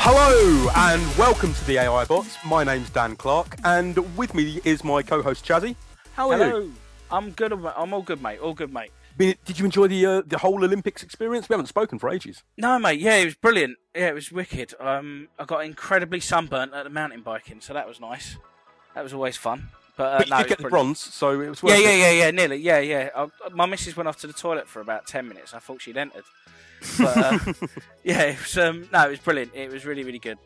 Hello and welcome to the AI Bots. My name's Dan Clark, and with me is my co-host Chazzy. How are Hello. you? I'm good. I'm all good, mate. All good, mate. Did you enjoy the whole Olympics experience? We haven't spoken for ages. No, mate. Yeah, it was brilliant. Yeah, it was wicked. I got incredibly sunburnt at the mountain biking, so that was nice. That was always fun. But you did get the bronze, so it was worth it. Yeah, nearly. Yeah. My missus went off to the toilet for about 10 minutes. I thought she'd entered. But yeah, it was. It was brilliant. It was really, really good.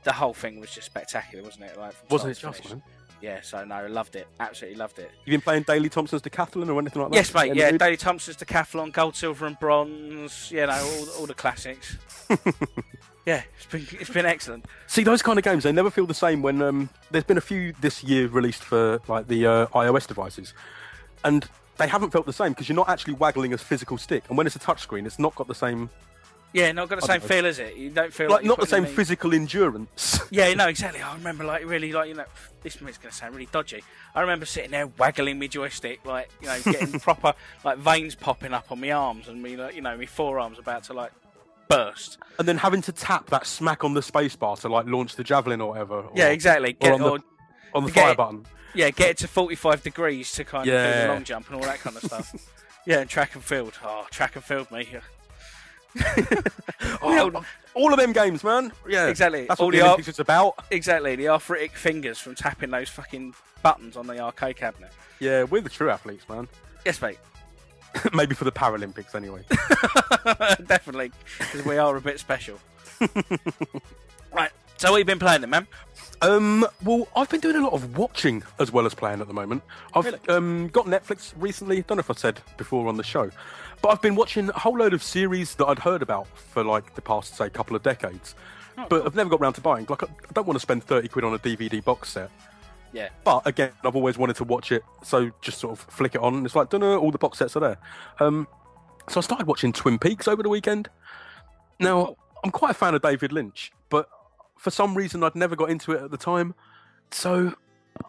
The whole thing was just spectacular, wasn't it? Like, wasn't it just, man? Yeah, so no, I loved it. Absolutely loved it. You been playing Daley Thompson's decathlon or anything like that? Yes, mate. Yeah, Daley Thompson's decathlon, gold, silver, and bronze. You know, all the classics. Yeah, it's been excellent. See, those kind of games, they never feel the same when there's been a few this year released for like the iOS devices, and they haven't felt the same because you're not actually waggling a physical stick, and when it's a touchscreen, it's not got the same. Yeah, not got the same feel, is it? You don't feel like not the same physical endurance. Yeah, no, exactly. I remember, like, really, like, this is going to sound really dodgy. I remember sitting there waggling my joystick, like, getting proper, like, veins popping up on my arms and me, like, my forearms about to, like, burst. And then having to tap that smack on the spacebar to, like, launch the javelin or whatever. Yeah, exactly. On the fire button. Yeah, get it to 45 degrees to kind of do the long jump and all that kind of stuff. Yeah, and track and field. Oh, track and field, me. All of them games, man. Yeah, exactly. That's what the Olympics is about. Exactly, the arthritic fingers from tapping those fucking buttons on the arcade cabinet. Yeah, we're the true athletes, man. Yes, mate. Maybe for the Paralympics, anyway. Definitely, because we are a bit special. Right. So, what have you been playing, then, man? Well, I've been doing a lot of watching as well as playing at the moment. I've got Netflix recently. Don't know if I said before on the show. But I've been watching a whole load of series that I'd heard about for like the past, say, couple of decades. But I've never got round to buying. Like, I don't want to spend 30 quid on a DVD box set. Yeah. But again, I've always wanted to watch it, so just sort of flick it on. And it's like, don't know, all the box sets are there. So I started watching Twin Peaks over the weekend. Now, I'm quite a fan of David Lynch, but for some reason I'd never got into it at the time. So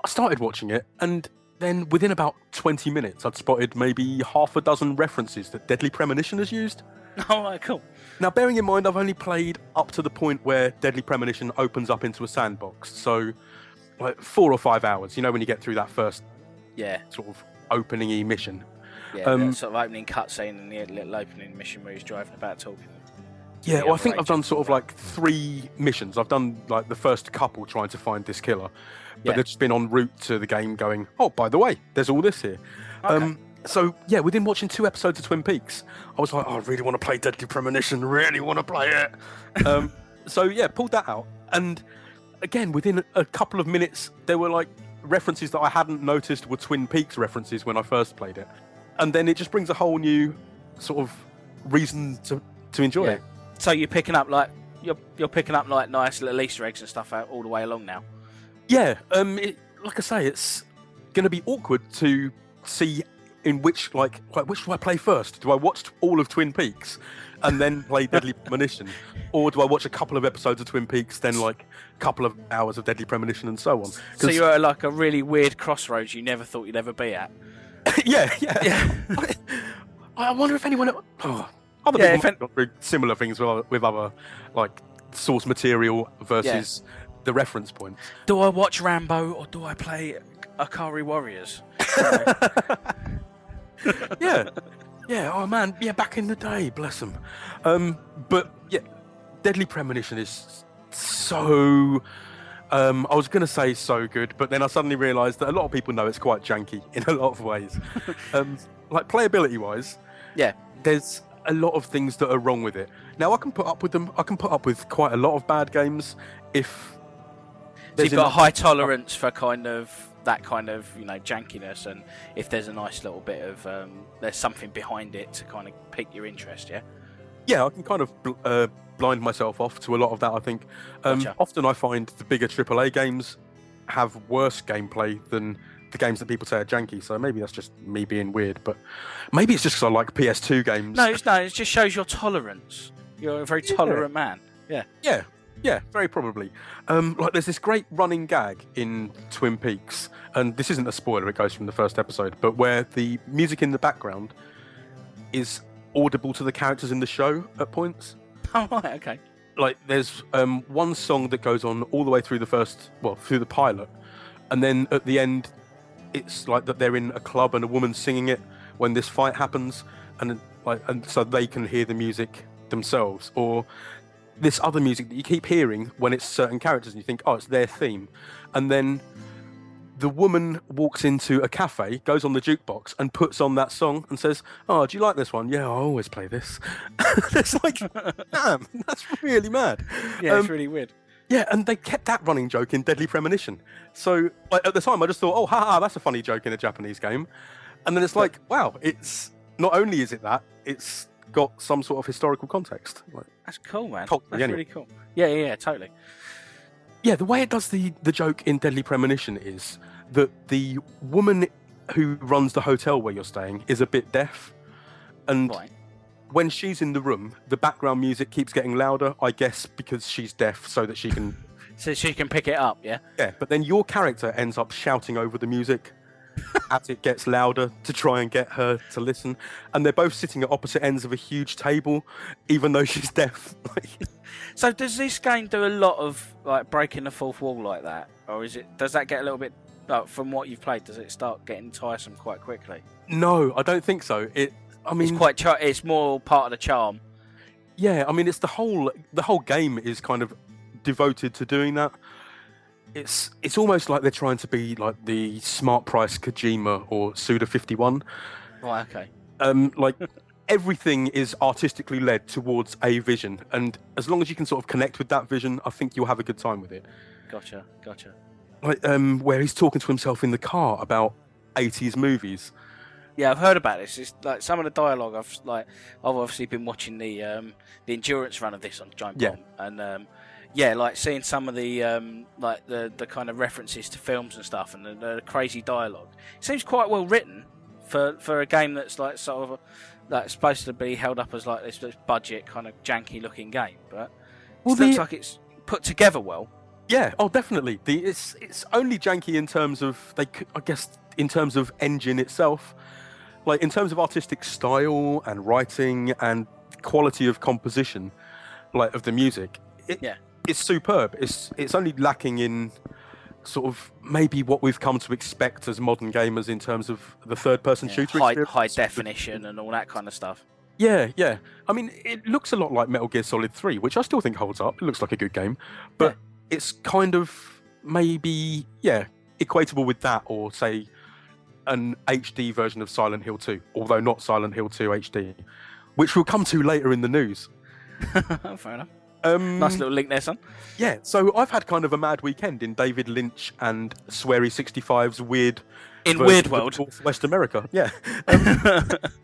I started watching it, and then within about 20 minutes, I'd spotted maybe half a dozen references that Deadly Premonition has used. Oh, right, cool. Now, bearing in mind, I've only played up to the point where Deadly Premonition opens up into a sandbox. So, like 4 or 5 hours, when you get through that first sort of opening-y mission. Yeah, that sort of opening cutscene and the little opening mission where he's driving about talking. Yeah, well, I think I've done sort of like 3 missions. I've done like the first couple trying to find this killer. But they've just been en route to the game going, oh, by the way, there's all this here. Okay. So, yeah, within watching 2 episodes of Twin Peaks, I was like, oh, I really want to play Deadly Premonition, really want to play it. So, yeah, pulled that out. And again, within a couple of minutes, there were like references that I hadn't noticed were Twin Peaks references when I first played it. And then it just brings a whole new sort of reason to enjoy it. So you're picking up like nice little Easter eggs and stuff out all the way along now. Yeah, like I say, it's going to be awkward to see in which do I play first? Do I watch all of Twin Peaks and then play Deadly Premonition, or do I watch a couple of episodes of Twin Peaks, then like a couple of hours of Deadly Premonition, and so on? So you're at like a really weird crossroads you never thought you'd ever be at. Yeah. I wonder if anyone. Other people might go through similar things with other like source material versus the reference point. Do I watch Rambo or do I play Akari Warriors? Yeah. Oh man, yeah. Back in the day, bless them. But yeah, Deadly Premonition is so. I was going to say so good, but then I suddenly realised that a lot of people know it's quite janky in a lot of ways. Like playability-wise, there's a lot of things that are wrong with it. Now, I can put up with them. I can put up with quite a lot of bad games if... So you've got a high tolerance for that kind of jankiness, and if there's a nice little bit of... there's something behind it to kind of pique your interest, yeah? Yeah, I can kind of blind myself off to a lot of that, I think. Gotcha. Often I find the bigger AAA games have worse gameplay than the games that people say are janky, so maybe that's just me being weird, but maybe it's just because I like PS2 games. No, it just shows your tolerance. You're a very tolerant man. Yeah, very probably. Like there's this great running gag in Twin Peaks, and this isn't a spoiler, it goes from the first episode, but where the music in the background is audible to the characters in the show at points. Oh, right, okay. like there's one song that goes on all the way through through the pilot, and then at the end, it's like that they're in a club and a woman's singing it when this fight happens, and so they can hear the music themselves, or this other music that you keep hearing when it's certain characters, and you think, oh, it's their theme, and then the woman walks into a cafe, goes on the jukebox, and puts on that song and says, "Oh, do you like this one? Yeah, I always play this." It's like, damn, that's really mad. Yeah, it's really weird. Yeah, and they kept that running joke in Deadly Premonition. So at the time, I just thought, oh, haha, that's a funny joke in a Japanese game. And then it's like, wow, it's not only is it that, it's got some sort of historical context. Like, that's cool, man. That's really cool. Yeah, totally. Yeah, the way it does the joke in Deadly Premonition is that the woman who runs the hotel where you're staying is a bit deaf. And when she's in the room, the background music keeps getting louder, I guess, because she's deaf, so that she can... So she can pick it up, yeah? Yeah, but then your character ends up shouting over the music as it gets louder to try and get her to listen. And they're both sitting at opposite ends of a huge table, even though she's deaf. So does this game do a lot of like breaking the fourth wall like that? Or does that get a little bit... from what you've played, does it start getting tiresome quite quickly? No, I don't think so. It's more part of the charm. Yeah, I mean, it's the whole game is kind of devoted to doing that. It's almost like they're trying to be like the Smart Price Kojima or Suda51. Right, okay. Like everything is artistically led towards a vision, and as long as you can sort of connect with that vision, I think you'll have a good time with it. Gotcha. Like where he's talking to himself in the car about 80s movies. Yeah, I've heard about this. It's like some of the dialogue. I've obviously been watching the endurance run of this on Giant Bomb, and like seeing some of the the kind of references to films and stuff, and the crazy dialogue. It seems quite well written for a game that's like sort of like supposed to be held up as like this budget kind of janky looking game, but it looks like it's put together well. Yeah, oh, definitely. It's only janky in terms of in terms of engine itself, like in terms of artistic style and writing and quality of composition, like of the music. It's superb. It's only lacking in sort of maybe what we've come to expect as modern gamers in terms of the third-person shooter experience. High definition and all that kind of stuff. Yeah. I mean, it looks a lot like Metal Gear Solid 3, which I still think holds up. It looks like a good game, but it's kind of maybe equatable with that, or say an HD version of Silent Hill 2, although not Silent Hill 2 HD, which we'll come to later in the news. Fair enough. Nice little link there, son. Yeah, so I've had kind of a mad weekend in David Lynch and Swery65's weird World, Northwest America. Yeah.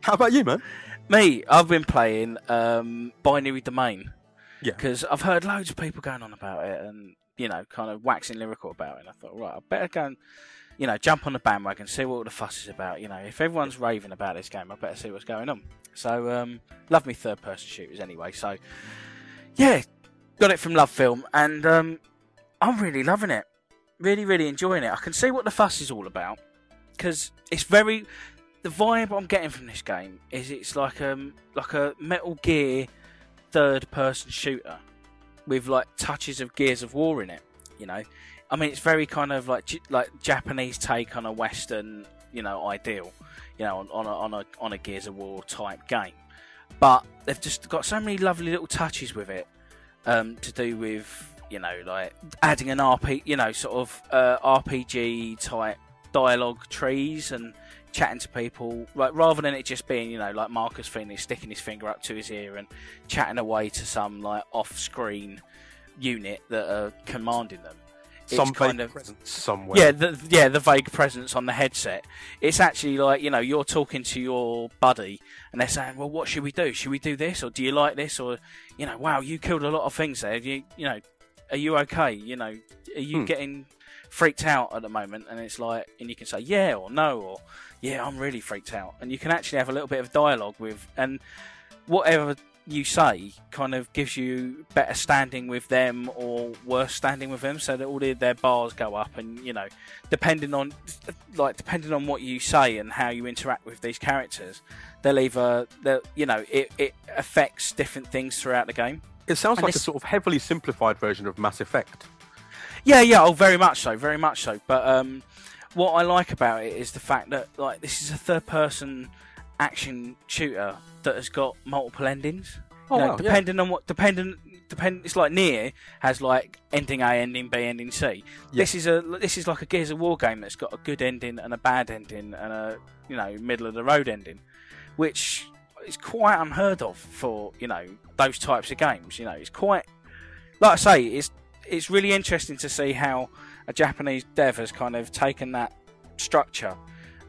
How about you, man? Me, I've been playing Binary Domain. Yeah. Because I've heard loads of people going on about it and, kind of waxing lyrical about it. And I thought, right, I better go and, jump on the bandwagon, see what all the fuss is about. If everyone's raving about this game, I better see what's going on. So, love me third-person shooters anyway. So, yeah, got it from Love Film, and I'm really loving it. Really, really enjoying it. I can see what the fuss is all about, because it's the vibe I'm getting from this game is it's like a Metal Gear third-person shooter with like touches of Gears of War in it. I mean, it's very kind of like Japanese take on a Western, ideal, on a Gears of War type game. But they've just got so many lovely little touches with it, to do with, like adding an RPG type dialogue trees and chatting to people, like rather than it just being, like Marcus Phoenix sticking his finger up to his ear and chatting away to some like off-screen unit that are commanding them. Some kind of presence somewhere. The vague presence on the headset. It's actually like, you're talking to your buddy and they're saying, well, what should we do? Should we do this? Or do you like this? Or, wow, you killed a lot of things there. Are you okay? Are you getting freaked out at the moment? And it's like, and you can say yeah or no, or yeah, I'm really freaked out. And you can actually have a little bit of dialogue with, and whatever you say kind of gives you better standing with them or worse standing with them, so that all their bars go up, and depending on what you say and how you interact with these characters, it affects different things throughout the game. It sounds like a sort of heavily simplified version of Mass Effect. Yeah, oh, very much so, very much so. But what I like about it is the fact that like this is a third-person action shooter that has got multiple endings. Oh, wow, depending on what it's like. Nier has like ending A, ending B, ending C. Yeah. This is like a Gears of War game that's got a good ending and a bad ending and a middle of the road ending, which is quite unheard of for those types of games. It's quite, like I say, it's really interesting to see how a Japanese dev has kind of taken that structure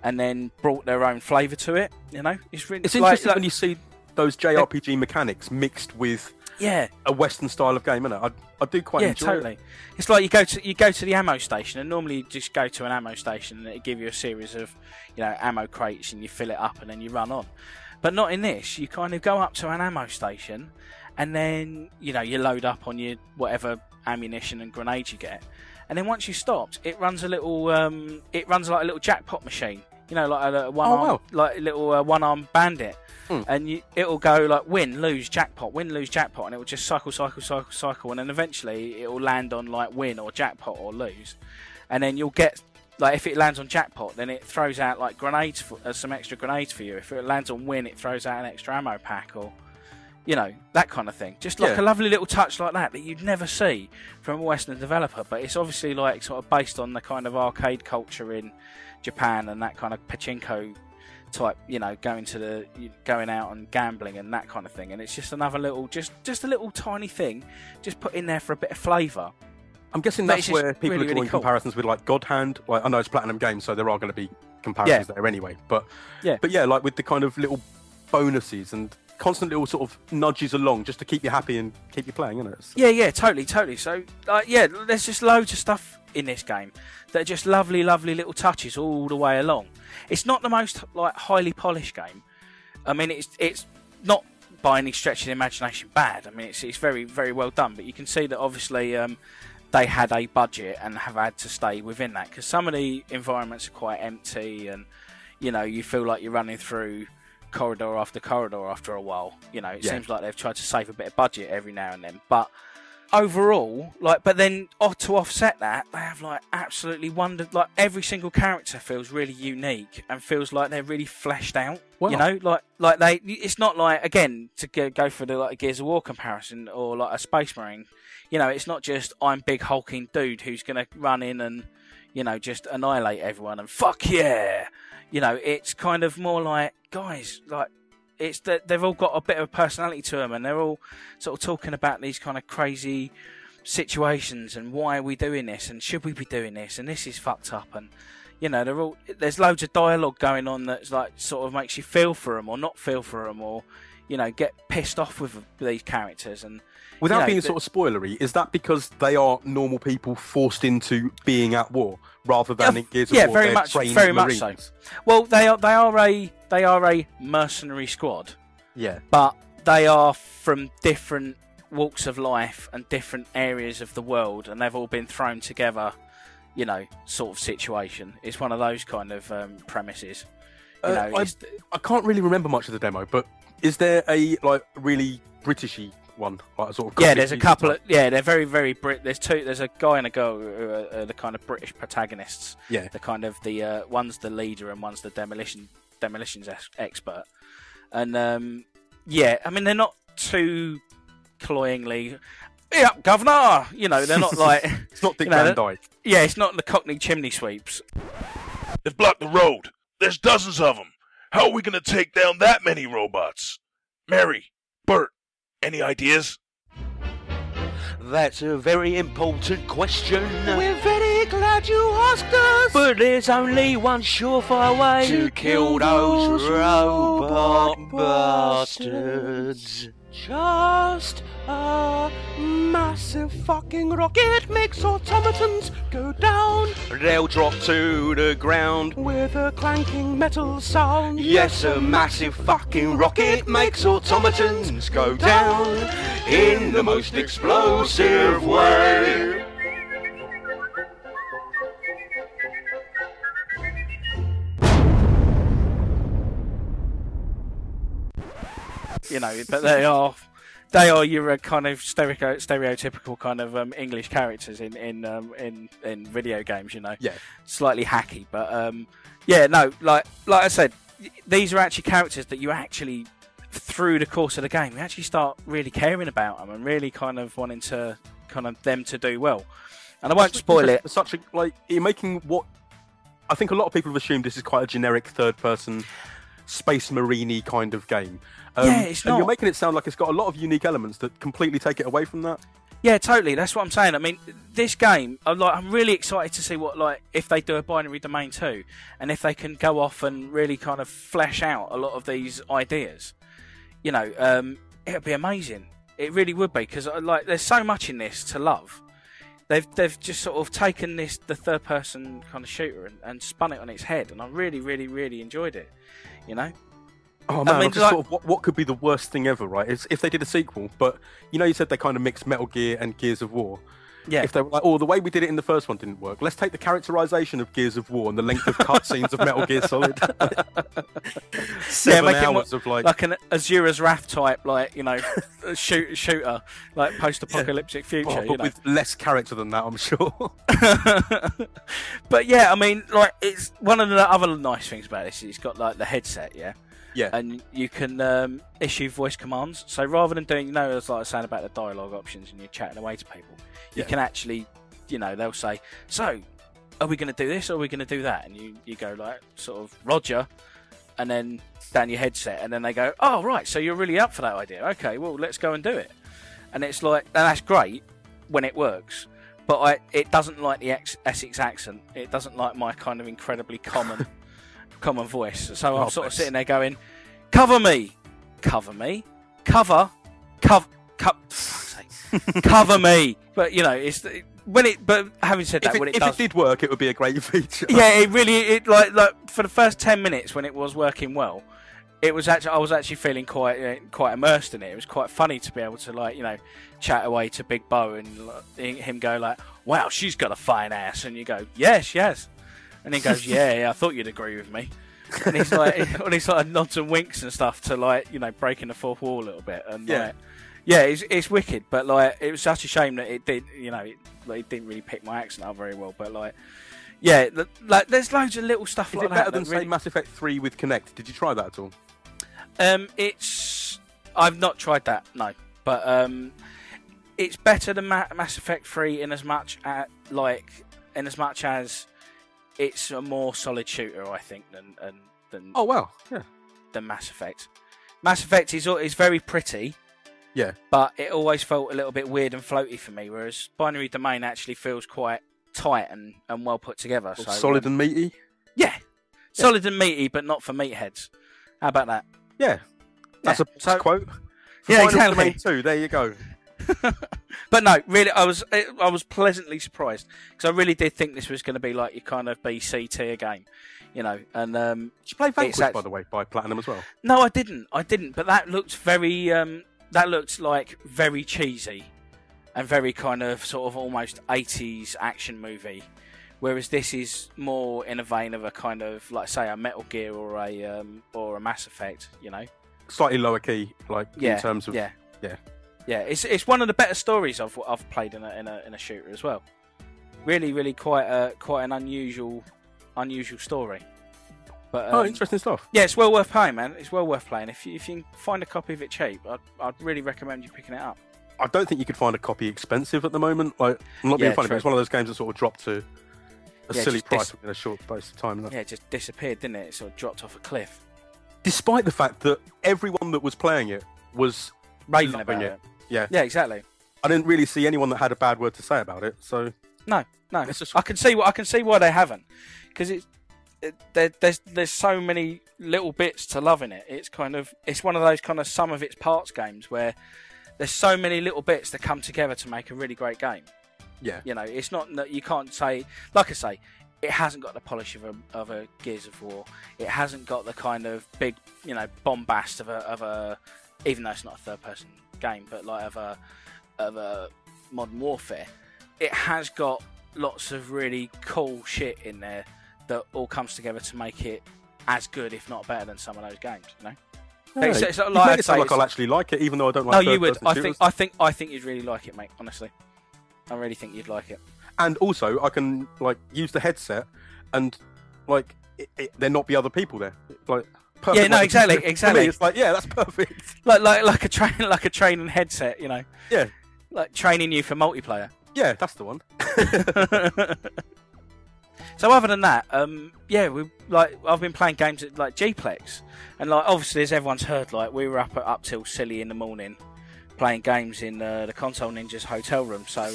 and then brought their own flavour to it. It's interesting when you see those JRPG mechanics mixed with a Western style of game, isn't it? I do quite enjoy it. It's like you go to the ammo station, and normally you just go to an ammo station and it give you a series of ammo crates and you fill it up and then you run on. But not in this. You kind of go up to an ammo station and then you load up on your whatever ammunition and grenades you get, and then once you stopped, it runs a little it runs like a little jackpot machine, like a like a little one-armed bandit. And it'll go like win, lose, jackpot, and it will just cycle, and then eventually it will land on like win or jackpot or lose, and then you'll get like if it lands on jackpot, then it throws out like grenades some extra grenades for you. If it lands on win, it throws out an extra ammo pack or that kind of thing. Just like a lovely little touch like that you'd never see from a Western developer, but it's obviously like sort of based on the kind of arcade culture in Japan and that kind of pachinko type, going out and gambling and that kind of thing, and it's just another little, just a little tiny thing, just put in there for a bit of flavour. I'm guessing that's where people are drawing comparisons with like God Hand. Like I know it's Platinum Games, so there are going to be comparisons there anyway. But like with the kind of little bonuses and constant little sort of nudges along just to keep you happy and keep you playing, isn't it? Yeah, totally. So there's just loads of stuff in this game that are just lovely little touches all the way along. It's not the most like highly polished game. I mean, it's not by any stretch of the imagination bad. I mean, it's very, very well done. But you can see that obviously they had a budget and have had to stay within that, because some of the environments are quite empty, and you feel like you're running through corridor after corridor after a while. It seems like they've tried to save a bit of budget every now and then, but overall, but then to offset that, they have like absolutely wondered. Like every single character feels really unique and feels like they're really fleshed out. Wow. It's not like, again, to go for the like Gears of War comparison or like a Space Marine. It's not just I'm big hulking dude who's gonna run in and just annihilate everyone and fuck yeah. It's kind of more like, guys, like it's that they've all got a bit of a personality to them, and they're all sort of talking about these kind of crazy situations and why are we doing this and should we be doing this and this is fucked up, and there's loads of dialogue going on that's like sort of makes you feel for them or not feel for them, or get pissed off with these characters. And without being sort of spoilery, is that because they are normal people forced into being at war rather than in Gears of War? Very much so. Well, they are a mercenary squad. Yeah. But they are from different walks of life and different areas of the world, and they've all been thrown together, sort of situation. It's one of those kind of premises. I can't really remember much of the demo, but is there a like really Britishy one, like sort of? There's a couple of they're very, very There's two. There's a guy and a girl who are the kind of British protagonists. Yeah, the kind of the one's the leader and one's the demolitions expert, and I mean they're not too cloyingly, yeah, governor. They're not like it's not Dick Van Dyke. Yeah, it's not the Cockney chimney sweeps. They've blocked the road. There's dozens of them. How are we going to take down that many robots? Mary, Bert, any ideas? That's a very important question. We're very glad you asked us. But there's only one surefire way to kill those robot bastards. Just a massive fucking rocket makes automatons go down. They'll drop to the ground with a clanking metal sound. Yes, a massive fucking rocket makes automatons go down in the most explosive way. But they are they are your kind of stereotypical kind of English characters in video games. You know, slightly hacky, but yeah, no, like I said, these are actually characters that you actually, through the course of the game, you actually start really caring about them and really kind of wanting to them to do well. And I won't spoil it. Such a you're making what I think a lot of people have assumed this is quite a generic third-person space marine-y kind of game. Yeah, it's not. And you're making it sound like it's got a lot of unique elements that completely take it away from that. Yeah, totally. That's what I'm saying. I mean, this game, I'm really excited to see what, if they do a binary domain too, and if they can go off and really kind of flesh out a lot of these ideas. You know, it'd be amazing. It really would be, because there's so much in this to love. They've just sort of taken the third person kind of shooter and spun it on its head, and I really, really, really enjoyed it. You know. Oh man, I mean, sort of what could be the worst thing ever, right? Is if they did a sequel, but you said they kind of mixed Metal Gear and Gears of War. Yeah. If they were like, the way we did it in the first one didn't work, let's take the characterization of Gears of War and the length of cutscenes of Metal Gear Solid. 7 hours of like an Azura's Wrath type, shooter, like post-apocalyptic future. But with less character than that, I'm sure. But yeah, I mean, it's one of the other nice things about this. It's got the headset, yeah. Yeah. And you can issue voice commands. So rather than doing, as I was saying about the dialogue options and you're chatting away to people, you can actually, they'll say, so, are we going to do this or are we going to do that? And you go sort of, Roger, and then down your headset, and then they go, oh, right, so you're really up for that idea. Okay, well, let's go and do it. And it's and that's great when it works. But it doesn't like the Essex accent. It doesn't like my kind of incredibly common voice. So I'm sort of sitting there going, cover me, cover me, cover me. But it's but having said that, if it did work, it would be a great feature. Yeah, it really for the first 10 minutes when it was working well, I was actually feeling quite immersed in it. It was quite funny to be able to chat away to Big Bo and him go wow, she's got a fine ass, and you go, yes, and he goes, yeah, I thought you'd agree with me. And he's nods and winks and stuff to breaking the fourth wall a little bit. And it's wicked. But it was such a shame that it did, it didn't really pick my accent up very well. But there's loads of little stuff like that. Is it better than say Mass Effect 3 with Kinect? Did you try that at all? I've not tried that, no. But it's better than Mass Effect 3 in as much as it's a more solid shooter, I think, than oh wow, yeah, than Mass Effect. Mass Effect is very pretty, yeah, but it always felt a little bit weird and floaty for me. Whereas Binary Domain actually feels quite tight and well put together. So, solid and meaty. Yeah, solid and meaty, but not for meatheads. How about that? Yeah, that's a quote. For yeah, Binary exactly. Domain 2, there you go. But no, really, I was pleasantly surprised, because I really did think this was going to be like your kind of BC tier game, And did you play Vanquish, by the way, by Platinum as well? No, I didn't. But that looked very very cheesy, and very kind of sort of almost 80s action movie, whereas this is more in a vein of a kind of say a Metal Gear or a Mass Effect, Slightly lower key, in terms of Yeah, it's one of the better stories I've played in a shooter as well. Really, really quite an unusual story. But interesting stuff. Yeah, it's well worth playing, man. It's well worth playing. If you can find a copy of it cheap, I'd really recommend you picking it up. I don't think you could find a copy expensive at the moment. I'm not being funny, but it's one of those games that sort of dropped to a silly price in a short space of time. Yeah, it just disappeared, didn't it? It sort of dropped off a cliff. Despite the fact that everyone that was playing it was raving about it. Yeah, exactly. I didn't really see anyone that had a bad word to say about it. So no. I can see why they haven't, because there's so many little bits to love in it. It's one of those kind of sum of its parts games where there's so many little bits that come together to make a really great game. Yeah, it's not that you can't say, like I say, it hasn't got the polish of a Gears of War. It hasn't got the kind of big bombast of a even though it's not a third person game, but of a Modern Warfare. It has got lots of really cool shit in there that all comes together to make it as good, if not better, than some of those games. Yeah, It's you like made I'd it say sound like it's- I'll actually like it, even though I don't like. No, you would. third-person I think you'd really like it, mate. Honestly, I really think you'd like it. And also, I can like use the headset, and like there not be other people there. Like, perfect. Yeah, no, Like, exactly, for me, exactly. it's like, yeah, that's perfect. Like a training headset, you know. Yeah, Like training you for multiplayer. yeah, that's the one. So other than that, yeah, I've been playing games at like Gplex, and like obviously as everyone's heard, like we were up till silly in the morning playing games in the Console Ninjas hotel room. So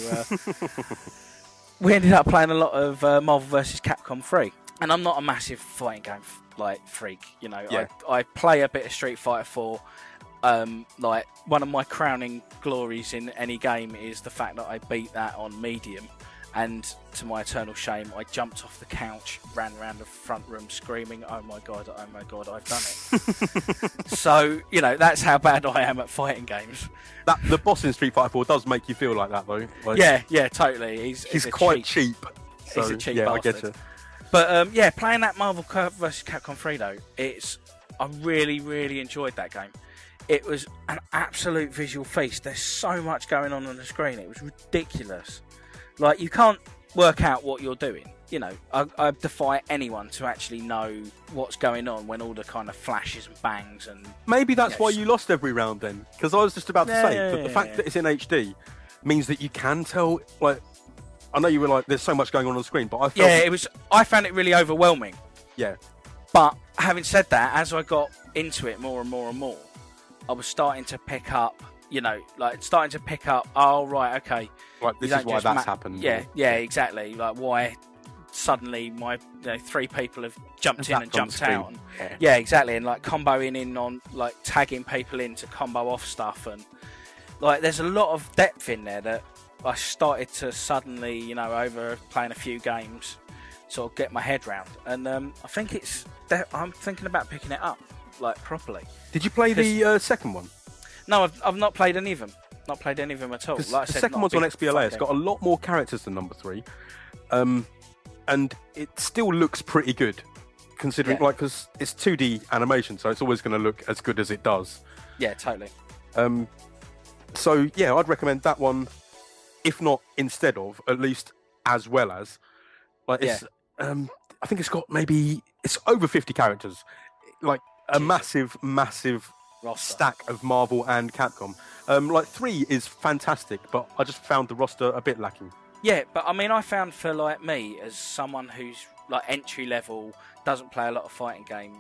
we ended up playing a lot of Marvel vs. Capcom 3, and I'm not a massive fighting game like freak, you know. Yeah. I play a bit of Street Fighter 4. Like one of my crowning glories in any game is the fact that I beat that on medium. And to my eternal shame, I jumped off the couch, ran around the front room screaming, oh my god, I've done it. So, you know, that's how bad I am at fighting games. The boss in Street Fighter 4 does make you feel like that, though. Like, Yeah, totally. He's quite cheap. So, He's a cheap yeah, bastard. I get you. But, yeah, playing that Marvel vs. Capcom 3, though, I really, really enjoyed that game. It was an absolute visual feast. There's so much going on the screen. It was ridiculous. Like, you can't work out what you're doing. You know, I defy anyone to actually know what's going on when all the kind of flashes and bangs and... Maybe that's why you lost every round then. Because I was just about to say that the fact that it's in HD means that you can tell, like... I know you were like, there's so much going on the screen, but I felt... I found it really overwhelming. Yeah. But, having said that, as I got into it more and more and more, I was starting to pick up... You know, oh, right, okay. Like, this is why that's happened. Yeah, yeah, exactly. Like, why suddenly my 3 people have jumped in and jumped out. And, yeah, exactly. And, like, comboing in on, like, tagging people in to combo off stuff. And, like, there's a lot of depth in there that I started to suddenly, you know, over playing a few games, sort of get my head round. And I think I'm thinking about picking it up, like, properly. Did you play the second one? No, I've not played any of them. Not played any of them at all. Like I the said, second one's on XBLA. It's got a lot more characters than number 3, and it still looks pretty good, considering because it's 2D animation, so it's always going to look as good as it does. Yeah, totally. So yeah, I'd recommend that one, if not instead of, at least as well as. Like it's, I think it's got it's over 50 characters, like a massive roster. Stack of Marvel and Capcom. Like 3 is fantastic, but I just found the roster a bit lacking. Yeah, but I mean, I found for like me, as someone who's like entry level, doesn't play a lot of fighting games,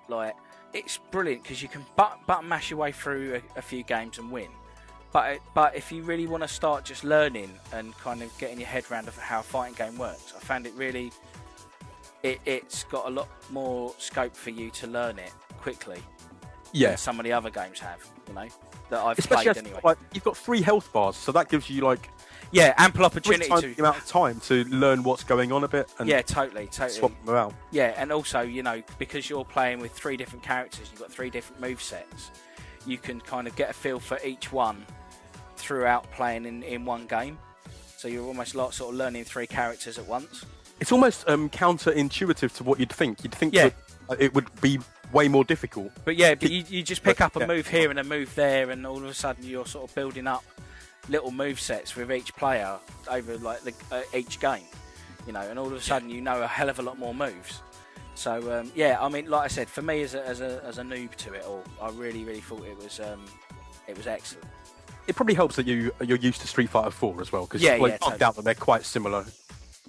like it's brilliant because you can button mash your way through a few games and win. But if you really want to start just learning and kind of getting your head around of how a fighting game works, I found it really, it's got a lot more scope for you to learn it quickly. Yeah, some of the other games have, you know, that I've especially played anyway. Like, you've got 3 health bars, so that gives you like ample opportunity the amount of time to learn what's going on a bit. And totally. Swap them out. Yeah, and also, you know, because you're playing with 3 different characters, you've got 3 different movesets. You can kind of get a feel for each one throughout playing in one game. So you're almost like sort of learning 3 characters at once. It's almost counterintuitive to what you'd think. You'd think that it would be way more difficult. But you just pick up a move here and a move there, and all of a sudden you're sort of building up little move sets with each player over like each game, you know, and all of a sudden you know a hell of a lot more moves. So I mean, like I said, for me as a noob to it all, I really thought it was excellent. It probably helps that you're used to Street Fighter 4 as well, because totally. I doubt that they're quite similar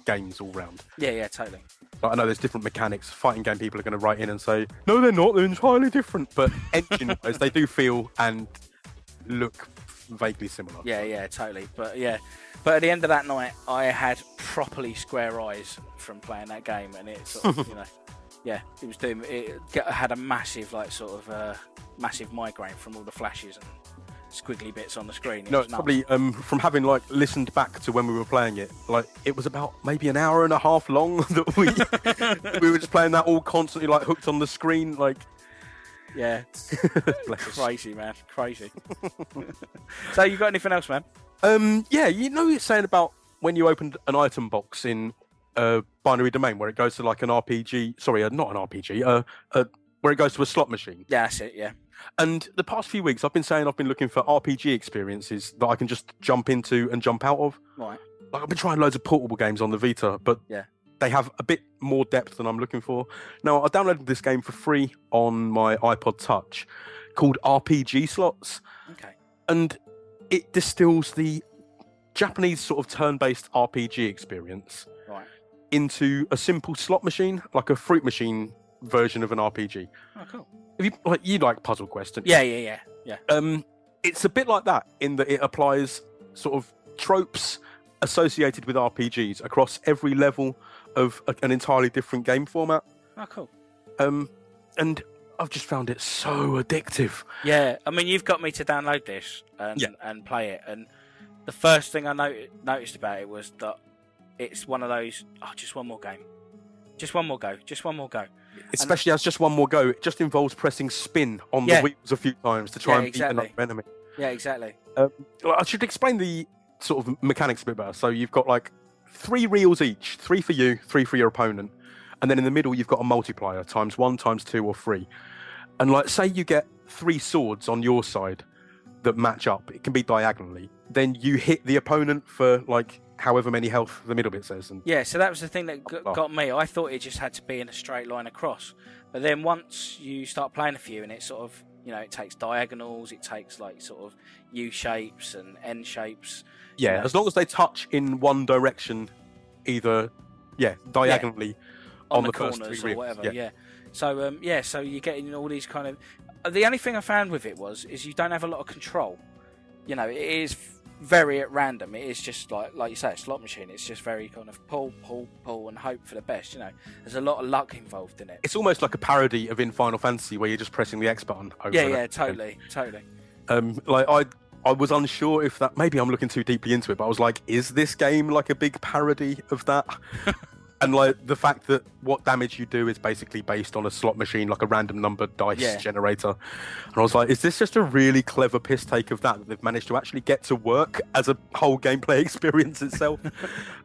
games all round. Yeah, totally. But I know there's different mechanics. Fighting game people are going to write in and say, no, they're not. They're entirely different. But engine-wise, they do feel and look vaguely similar. Yeah, totally. But at the end of that night, I had properly square eyes from playing that game, and it sort of, you know, it was doing. It had a massive massive migraine from all the flashes and squiggly bits on the screen. It's probably from having like listened back to when we were playing it, like it was about maybe an hour and a half long that we were just playing that all constantly, like hooked on the screen, like crazy, man, crazy. So you got anything else, man? You know, you're saying about when you opened an item box in Binary Domain where it goes to like an RPG, not an RPG, where it goes to a slot machine. Yeah, that's it. Yeah. And the past few weeks, I've been saying I've been looking for RPG experiences that I can just jump into and jump out of. Right. Like I've been trying loads of portable games on the Vita, but they have a bit more depth than I'm looking for. Now, I downloaded this game for free on my iPod Touch called RPG Slots. Okay. And it distills the Japanese sort of turn-based RPG experience into a simple slot machine, like a fruit machine version of an RPG. Oh, cool. If you like Puzzle Quest, don't you? Yeah. It's a bit like that in that it applies sort of tropes associated with RPGs across every level of an entirely different game format. Oh, cool. And I've just found it so addictive. Yeah, I mean, you've got me to download this and play it, and the first thing I noticed about it was that it's one of those, just one more game. Just one more go. Just one more go. Especially as just one more go, it just involves pressing spin on the wheels a few times to try and beat another enemy. Yeah, exactly. I should explain the sort of mechanics a bit better. So you've got like 3 reels each, 3 for you, 3 for your opponent. And then in the middle, you've got a multiplier, times 1, times 2, or 3. And like, say you get 3 swords on your side that match up, it can be diagonally. Then you hit the opponent for like however many health the middle bit says. And so that was the thing that got me. I thought it just had to be in a straight line across. But then once you start playing a few and it sort of, it takes diagonals, it takes like sort of U shapes and N shapes. Yeah, as long as they touch in one direction, either, diagonally on the first corners 3 or reels. whatever, So, so you're getting all these kind of... The only thing I found with it is you don't have a lot of control. It is very at random. It is just like you say, a slot machine. It's just very kind of pull, and hope for the best. There's a lot of luck involved in it. It's almost like a parody of in Final Fantasy where you're just pressing the X button over and over. Totally. I was unsure if that... Maybe I'm looking too deeply into it, but I was like, is this game like a big parody of that? And like the fact that what damage you do is basically based on a slot machine, like a random number dice generator. And I was like, is this just a really clever piss take of that they've managed to actually get to work as a whole gameplay experience itself?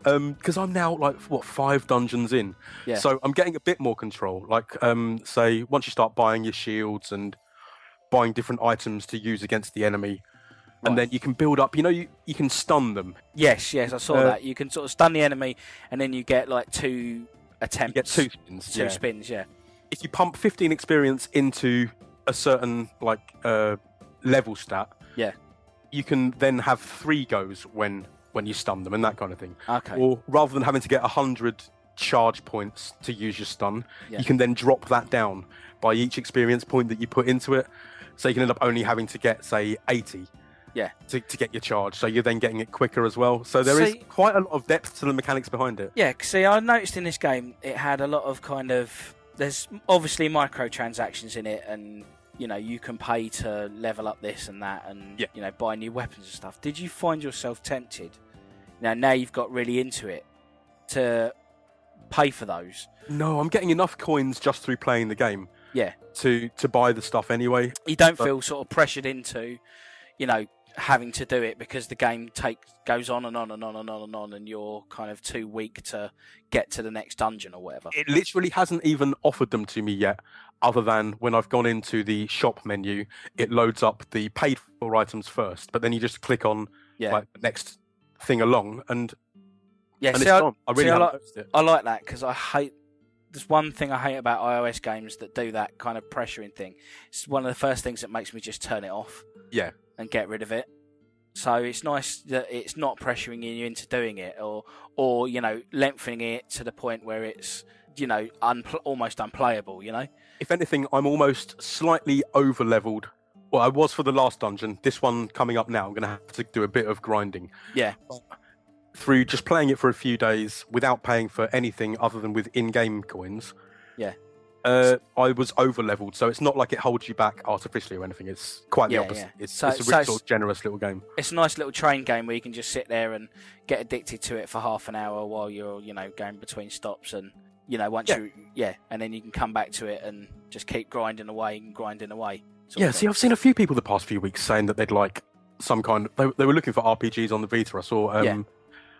Because I'm now like, 5 dungeons in. Yeah. So I'm getting a bit more control. Like, say, once you start buying your shields and buying different items to use against the enemy, and then you can build up, you can stun them. Yes, I saw that. You can sort of stun the enemy, and then you get like 2 attempts. You get 2 spins. 2 spins, yeah. If you pump 15 experience into a certain level stat, you can then have 3 goes when you stun them and that kind of thing. Okay. Or rather than having to get 100 charge points to use your stun, you can then drop that down by each experience point that you put into it. So you can end up only having to get, say, 80. To get your charge, so you're then getting it quicker as well. So there is quite a lot of depth to the mechanics behind it. Yeah, see, I noticed in this game it had a lot of kind of... There's obviously microtransactions in it, and you can pay to level up this and that, and buy new weapons and stuff. Did you find yourself tempted? Now you've got really into it to pay for those. No, I'm getting enough coins just through playing the game. Yeah. To buy the stuff anyway. You don't feel sort of pressured into, having to do it because the game goes on and on and on and on and on, and you're kind of too weak to get to the next dungeon or whatever. It literally hasn't even offered them to me yet, other than when I've gone into the shop menu, it loads up the paid for items first, but then you just click on like the next thing along, and it's gone. I really haven't noticed it. I like that because there's one thing I hate about iOS games that do that kind of pressuring thing. It's one of the first things that makes me just turn it off. Yeah. And get rid of it. So it's nice that it's not pressuring you into doing it, or lengthening it to the point where it's almost unplayable. If anything, I'm almost slightly over leveled. Well, I was for the last dungeon. This one coming up now, I'm going to have to do a bit of grinding. Yeah. Through just playing it for a few days without paying for anything other than with in-game coins. Yeah. I was over leveled, so it's not like it holds you back artificially or anything. It's quite the opposite. Yeah. It's a really sort of generous little game. It's a nice little train game where you can just sit there and get addicted to it for half an hour while you're, going between stops, and once and then you can come back to it and just keep grinding away. See, I've seen a few people the past few weeks saying that they'd like some kind of... They were looking for RPGs on the Vita. I saw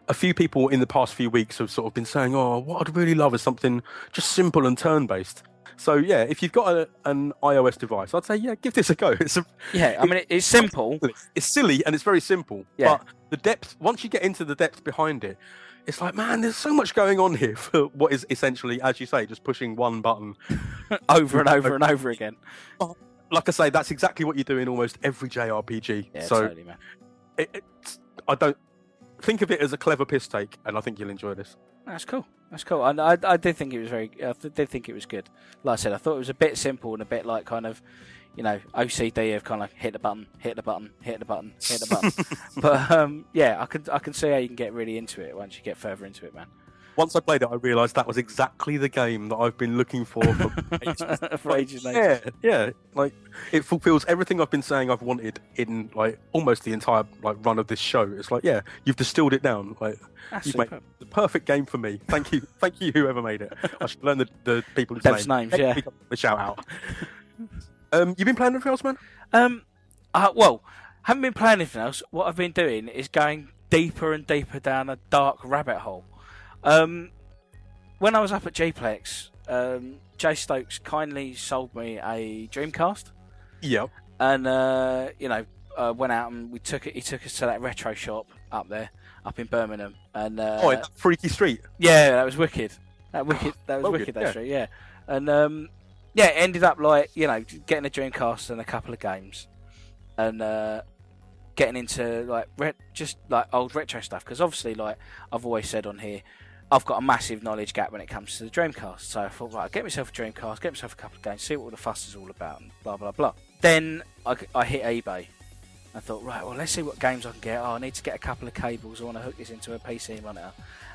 a few people in the past few weeks have sort of been saying, what I'd really love is something just simple and turn-based. So yeah, if you've got an iOS device, I'd say give this a go. It's simple. It's silly and it's very simple. Yeah. But the depth, once you get into the depth behind it, it's like, man, there's so much going on here for what is essentially, as you say, just pushing one button over and over and over again. Like I say, that's exactly what you do in almost every JRPG. Yeah, so totally, man. I don't think of it as a clever piss take, and I think you'll enjoy this. That's cool. That's cool. I did think it was did think it was good. Like I said, I thought it was a bit simple and a bit like kind of, OCD of kind of like hit the button, hit the button, hit the button, hit the button. But I can see how you can get really into it once you get further into it, man. Once I played it, I realised that was exactly the game that I've been looking for ages. For ages and ages. Yeah. Like, it fulfills everything I've been saying I've wanted in like almost the entire run of this show. It's like, you've distilled it down. Like, you've made the perfect game for me. Thank you, whoever made it. I should learn the people's names. Yeah. The shout out. You been playing anything else, man? Well, haven't been playing anything else. What I've been doing is going deeper and deeper down a dark rabbit hole. When I was up at Gplex, Jay Stokes kindly sold me a Dreamcast. Yep. And went out and he took us to that retro shop up there, up in Birmingham. And in Freaky Street. Yeah, that was wicked. That was wicked. That street. Yeah. And it ended up getting a Dreamcast and a couple of games, and getting into just old retro stuff, because obviously I've always said on here, I've got a massive knowledge gap when it comes to the Dreamcast. So I thought, right, get myself a Dreamcast, get myself a couple of games, see what all the fuss is all about, and blah blah blah. Then I hit eBay. I thought, right, well, let's see what games I can get. I need to get a couple of cables. I want to hook this into a PC monitor,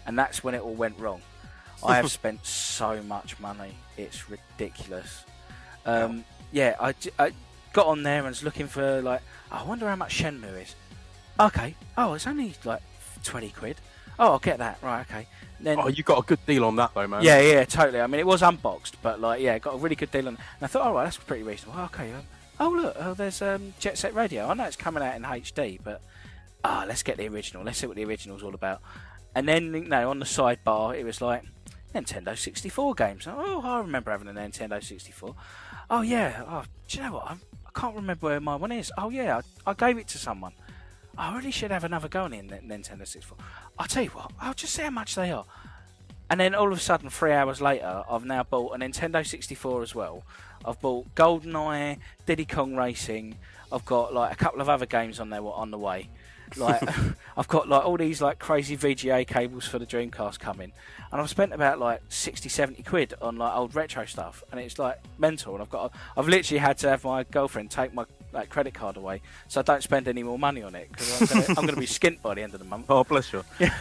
and that's when it all went wrong. I have spent so much money; it's ridiculous. I got on there and was looking for I wonder how much Shenmue is. Okay, it's only 20 quid. Oh, I'll get that. Right, okay. Then, you got a good deal on that though, man. Yeah, totally. I mean, it was unboxed, but got a really good deal on it. And I thought, all right, that's pretty reasonable. Okay. Look, there's Jet Set Radio. I know it's coming out in HD, but let's get the original. Let's see what the original's all about. And then, on the sidebar, it was Nintendo 64 games. Oh, I remember having a Nintendo 64. Oh yeah. Oh, do you know what? I can't remember where my one is. Oh yeah, I gave it to someone. I really should have another go on in Nintendo 64. I'll tell you what, I'll just see how much they are. And then all of a sudden, 3 hours later, I've now bought a Nintendo 64 as well. I've bought GoldenEye, Diddy Kong Racing. I've got a couple of other games on the way. I've got all these crazy VGA cables for the Dreamcast coming, and I've spent about 60, 70 quid on old retro stuff, and it's mental. And I've literally had to have my girlfriend take my credit card away so I don't spend any more money on it, because I'm going to be skint by the end of the month. Oh, bless you. Yeah.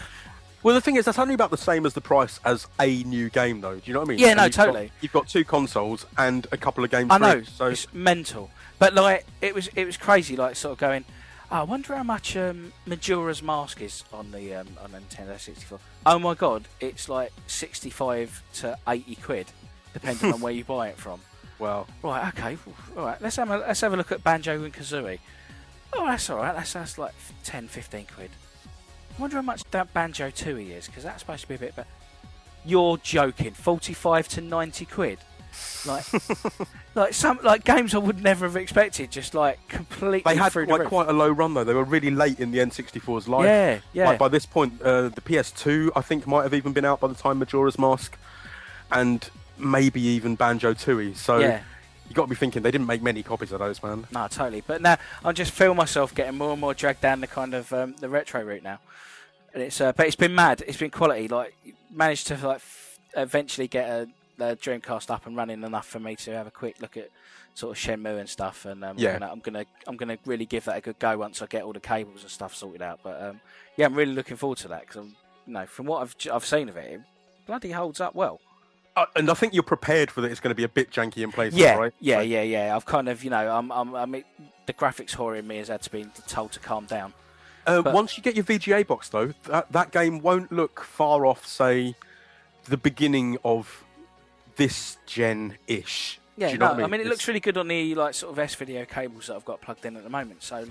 Well, the thing is, that's only about the same as the price as a new game, though. Do you know what I mean? Yeah, no, totally. You've got 2 consoles and a couple of games. I know, so it's mental. But it was crazy, sort of going, I wonder how much Majora's Mask is on the on Nintendo 64. Oh my god, it's 65 to 80 quid, depending on where you buy it from. Well, right, okay, all right. Let's have a look at Banjo and Kazooie. Oh, that's all right. That's 10, 15 quid. I wonder how much that Banjo Tooie is, because that's supposed to be a bit better. You're joking. 45 to 90 quid. Some games I would never have expected, just completely. They had through the roof. quite a low run though. They were really late in the N64's life. Yeah. By this point, the PS2 I think might have even been out by the time Majora's Mask, and maybe even Banjo Tooie. So you got to be thinking they didn't make many copies of those, man. No, totally. But now I just feel myself getting more and more dragged down the kind of the retro route now, and but it's been mad. It's been quality. Managed to eventually get the Dreamcast up and running enough for me to have a quick look at sort of Shenmue and stuff, and I'm gonna really give that a good go once I get all the cables and stuff sorted out. But I'm really looking forward to that, because from what I've seen of it bloody holds up well. And I think you're prepared for that. It's going to be a bit janky in places, right? Yeah. I've kind of I mean, the graphics horror in me has had to be told to calm down. Once you get your VGA box though, that game won't look far off, say, the beginning of this gen-ish. Yeah, do you know what I mean? I mean, it looks really good on the sort of S-video cables that I've got plugged in at the moment. So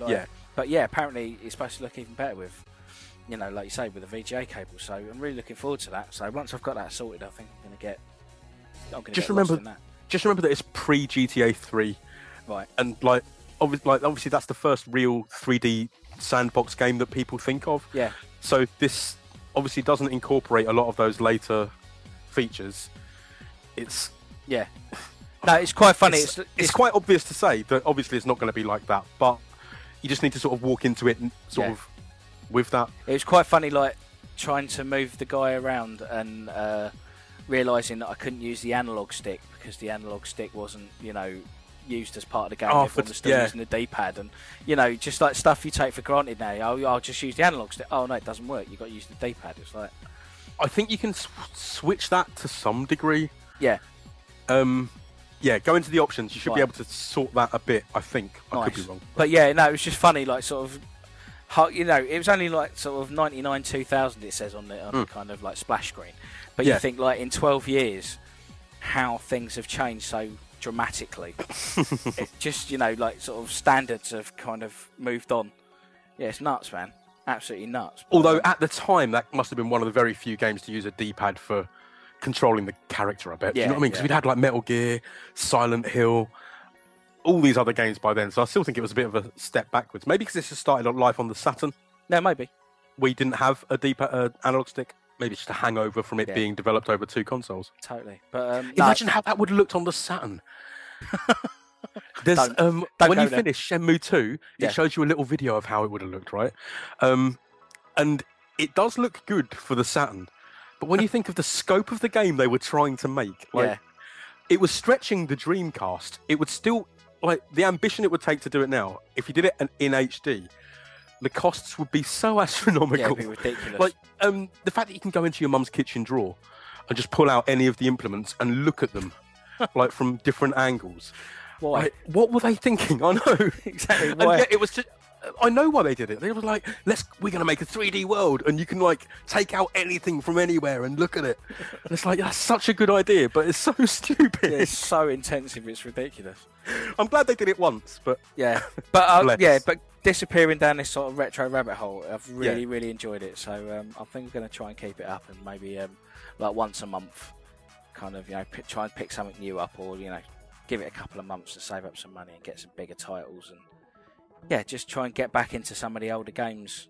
but apparently it's supposed to look even better with, like you say, with the VGA cable. So I'm really looking forward to that. So once I've got that sorted, I think I'm going to get. Just just remember that it's pre GTA 3, Right. and obviously that's the first real 3D sandbox game that people think of. Yeah. So this obviously doesn't incorporate a lot of those later features. It's Yeah. No, it's quite funny. It's quite obvious to say that obviously it's not going to be like that, but you just need to sort of walk into it and sort of with that. It was quite funny, like trying to move the guy around and realising that I couldn't use the analog stick because the analog stick wasn't, used as part of the game. Everyone was still using the D-pad, and just like stuff you take for granted now. I'll just use the analog stick. Oh no, it doesn't work. You've got to use the D-pad. It's like, I think you can switch that to some degree. Yeah. Go into the options. You should be able to sort that a bit. I think. I could be wrong. But yeah, no, it was just funny. Like sort of, it was only like sort of 99 2000. It says on the kind of like splash screen. But you think like in 12 years, how things have changed so dramatically. It just like sort of standards have kind of moved on. Yeah, it's nuts, man. Absolutely nuts. Although at the time that must have been one of the very few games to use a D-pad for controlling the character, I bet. Do you know what I mean? Because we'd had like Metal Gear, Silent Hill, all these other games by then. So I still think it was a bit of a step backwards. Maybe because this has started life on the Saturn. No, maybe. We didn't have a D-pad analog stick. Maybe it's just a hangover from it being developed over two consoles. Totally. But imagine how that would have looked on the Saturn. There's don't when you finish Shenmue 2, it shows you a little video of how it would have looked, right? And it does look good for the Saturn. But when you think of the scope of the game they were trying to make, it was stretching the Dreamcast. It would still, the ambition it would take to do it now, if you did it in HD, the costs would be so astronomical. Yeah, it'd be ridiculous. The fact that you can go into your mum's kitchen drawer and just pull out any of the implements and look at them, from different angles. Why? What were they thinking? I know. Exactly. Why? And it was just, I know why they did it. They were like, we're going to make a 3D world and you can take out anything from anywhere and look at it. And it's like, that's such a good idea, but it's so stupid. Yeah, it's so intensive, it's ridiculous. I'm glad they did it once, but... Yeah, but disappearing down this sort of retro rabbit hole, I've really enjoyed it. So I think we're going to try and keep it up and maybe once a month, kind of, try and pick something new up or, give it a couple of months to save up some money and get some bigger titles and just try and get back into some of the older games.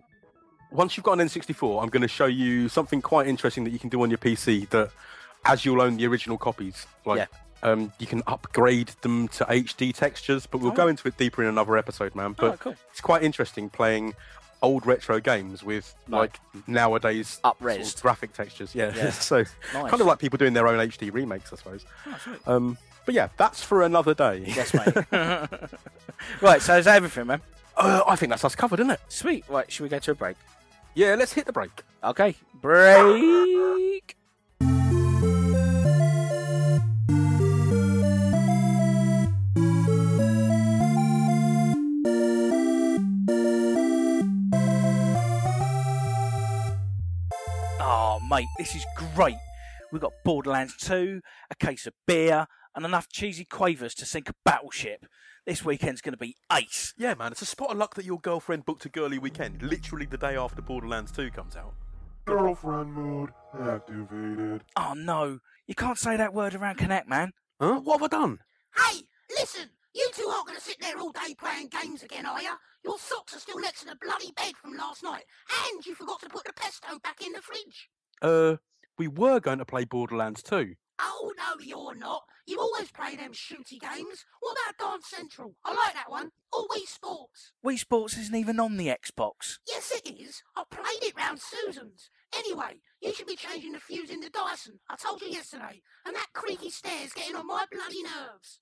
Once you've got an N64, I'm going to show you something quite interesting that you can do on your PC that, as you'll own the original copies, you can upgrade them to HD textures, but we'll go into it deeper in another episode, man. But cool. It's quite interesting playing old retro games with nowadays up-res sort of graphic textures. Yeah. So nice. Kind of like people doing their own HD remakes, I suppose. But yeah, that's for another day. Yes, mate. Right, so is that everything, man? I think that's us covered, isn't it? Sweet. Right, should we go to a break? Yeah, let's hit the break. Okay, break. Oh, mate, this is great. We've got Borderlands 2, a case of beer, and enough cheesy quavers to sink a battleship. This weekend's going to be ace. Yeah, man, it's a spot of luck that your girlfriend booked a girly weekend, literally the day after Borderlands 2 comes out. Girlfriend mode activated. Oh, no. You can't say that word around Connect, man. Huh? What have I done? Hey, listen, you two aren't going to sit there all day playing games again, are ya? Your socks are still next to the bloody bed from last night, and you forgot to put the pesto back in the fridge. We were going to play Borderlands 2. Oh, no, you're not. You always play them shooty games. What about Dance Central? I like that one. Or Wii Sports. Wii Sports isn't even on the Xbox. Yes, it is. I played it round Susan's. Anyway, you should be changing the fuse in the Dyson. I told you yesterday. And that creaky stair's getting on my bloody nerves.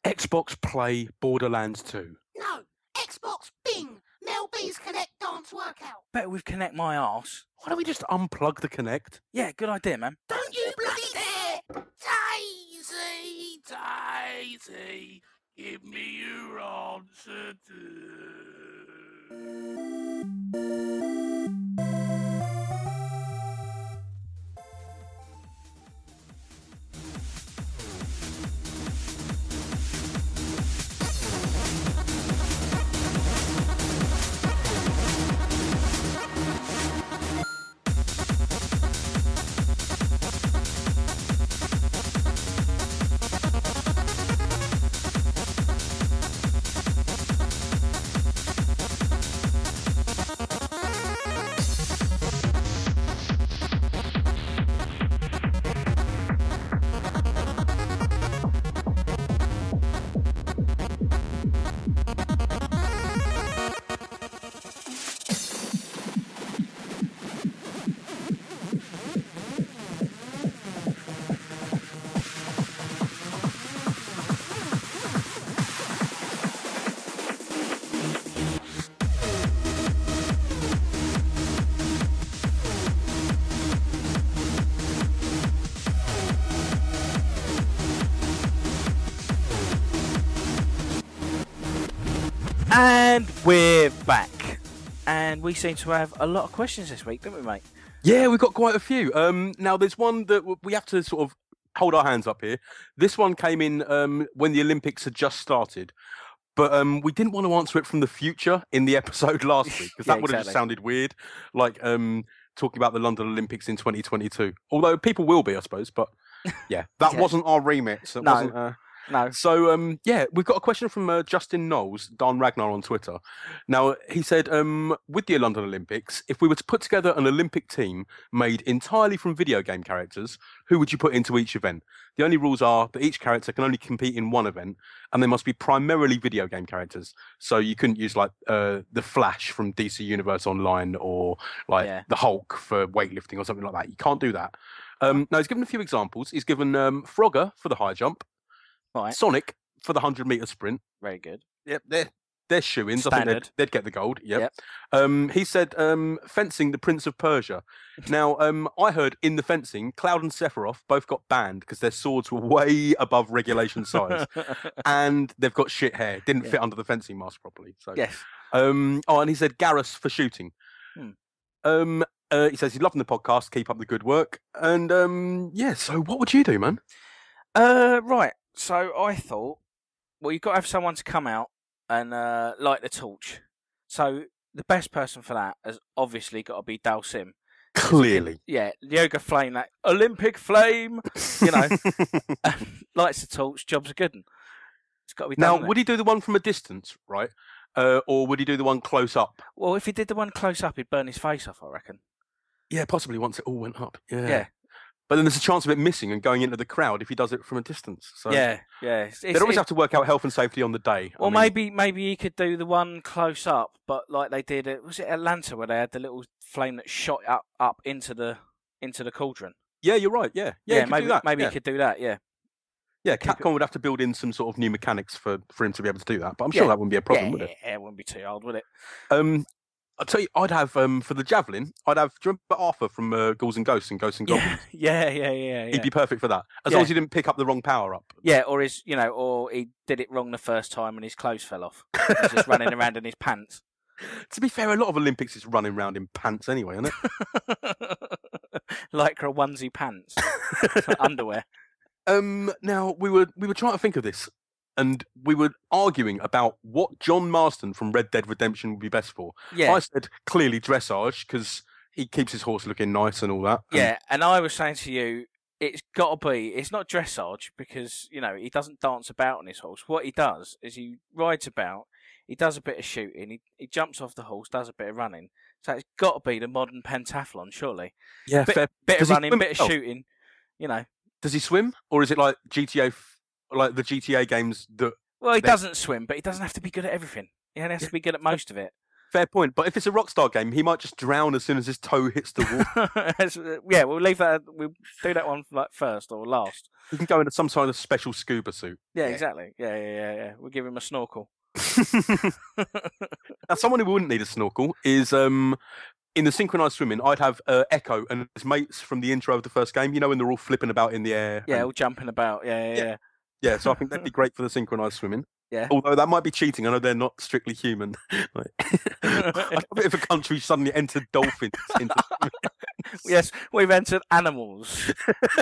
Xbox Play Borderlands 2. No, Xbox Bing. Mel B's Connect Dance Workout. Better with Connect my arse. Why don't we just unplug the Connect? Yeah, good idea, man. Don't you bloody dare! Daisy, Daisy, give me your answer And we're back. And we seem to have a lot of questions this week, don't we, mate? Yeah, we've got quite a few. Now, there's one that we have to sort of hold our hands up here. This one came in when the Olympics had just started. But we didn't want to answer it from the future in the episode last week, because that would have just sounded weird. Like talking about the London Olympics in 2022. Although people will be, I suppose. But yeah, that wasn't our remit. So it wasn't... No. So, yeah, we've got a question from Justin Knowles, Don Ragnar on Twitter. Now, he said, with the London Olympics, if we were to put together an Olympic team made entirely from video game characters, who would you put into each event? The only rules are that each character can only compete in one event, and they must be primarily video game characters. So you couldn't use, like, the Flash from DC Universe Online or, like, the Hulk for weightlifting or something like that. You can't do that. Now, he's given a few examples. He's given Frogger for the high jump. Right. Sonic for the 100-meter sprint. Very good. Yep, they're shoo-ins. I think they'd get the gold. Yep. He said fencing the Prince of Persia. Now, I heard in the fencing, Cloud and Sephiroth both got banned because their swords were way above regulation size, and they've got shit hair. Didn't fit under the fencing mask properly. So yes. And he said Garrus for shooting. He says he's loving the podcast. Keep up the good work. And yeah. So what would you do, man? Right. So I thought, well, you've got to have someone to come out and light the torch. So the best person for that has obviously got to be Dalsim. Clearly. Yoga Flame, that Olympic flame, lights the torch, job's a good one. It's got to be done. Now, would he do the one from a distance, right? Or would he do the one close up? Well, if he did the one close up, he'd burn his face off, I reckon. Yeah, possibly once it all went up. Yeah. But then there's a chance of it missing and going into the crowd if he does it from a distance. So they'd always have to work out health and safety on the day. Well, maybe he could do the one close up, but like they did at, was it Atlanta, where they had the little flame that shot up into the cauldron? Yeah, you're right. Yeah, maybe he could do that. Yeah, Capcom would have to build in some sort of new mechanics for him to be able to do that. But I'm sure that wouldn't be a problem, would it? Yeah, it wouldn't be too hard, would it? I'll tell you, I'd have for the javelin. Do you remember Arthur from Ghouls and Ghosts and Ghosts and Goblins? Yeah. He'd be perfect for that, as long as he didn't pick up the wrong power up. Yeah, or he did it wrong the first time and his clothes fell off. He's just running around in his pants. To be fair, a lot of Olympics is running around in pants anyway, isn't it? Lycra onesie pants, underwear. Now we were trying to think of this. And we were arguing about what John Marston from Red Dead Redemption would be best for. Yeah. I said clearly dressage because he keeps his horse looking nice and all that. Yeah, and I was saying to you, it's got to be. It's not dressage because he doesn't dance about on his horse. What he does is he rides about. He does a bit of shooting. He jumps off the horse, does a bit of running. So it's got to be the modern pentathlon, surely. Yeah, bit of running, bit of shooting. Does he swim, or is it like GTA? Like the GTA games that... Well, he doesn't swim, but he doesn't have to be good at everything. He only has to be good at most of it. Fair point. But if it's a Rockstar game, he might just drown as soon as his toe hits the water. Yeah, we'll leave that. We'll do that one like first or last. He can go into some sort of special scuba suit. Yeah, exactly. Yeah. We'll give him a snorkel. Now, someone who wouldn't need a snorkel is... in the synchronized swimming, I'd have Echo and his mates from the intro of the first game, when they're all flipping about in the air. Yeah, all jumping about. Yeah. Yeah, so I think that'd be great for the synchronized swimming. Yeah. Although that might be cheating. I know they're not strictly human. I love it if a country suddenly entered dolphins into Yes, we've entered animals.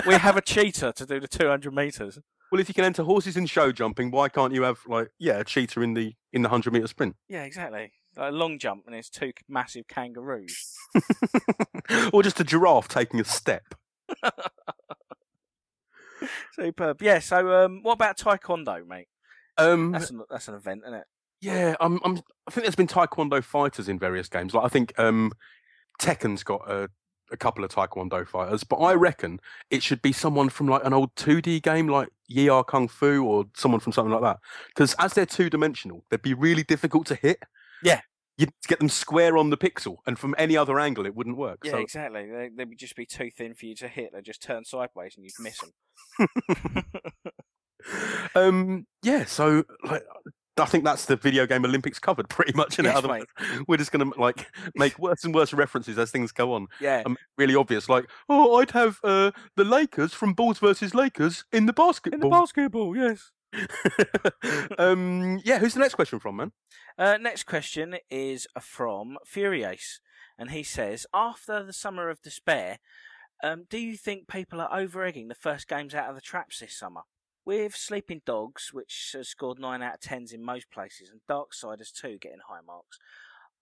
We have a cheetah to do the 200 metres. Well, if you can enter horses in show jumping, why can't you have a cheetah in the 100-metre sprint? Yeah, exactly. Like a long jump and it's two massive kangaroos. Or just a giraffe taking a step. Superb. Yeah. So, what about taekwondo, mate? That's an event, isn't it? Yeah. I think there's been taekwondo fighters in various games. Like I think Tekken's got a couple of taekwondo fighters, but I reckon it should be someone from like an old 2D game, like Yi Ar Kung Fu, or someone from something like that. Because as they're two-dimensional, they'd be really difficult to hit. Yeah. You'd get them square on the pixel, and from any other angle, it wouldn't work. Yeah, exactly. They would just be too thin for you to hit. They'd just turn sideways, and you'd miss them. Yeah. So, I think that's the video game Olympics covered pretty much. In Otherwise, we're just going to make worse and worse references as things go on. Yeah. Really obvious. Like, I'd have the Lakers from Bulls versus Lakers in the basketball. In the basketball, yes. Yeah, who's the next question from, man? Next question is from Furiace, and he says, after the summer of despair, do you think people are over-egging the first games out of the traps this summer? With Sleeping Dogs, which has scored 9 out of 10s in most places, and Darksiders 2 getting high marks,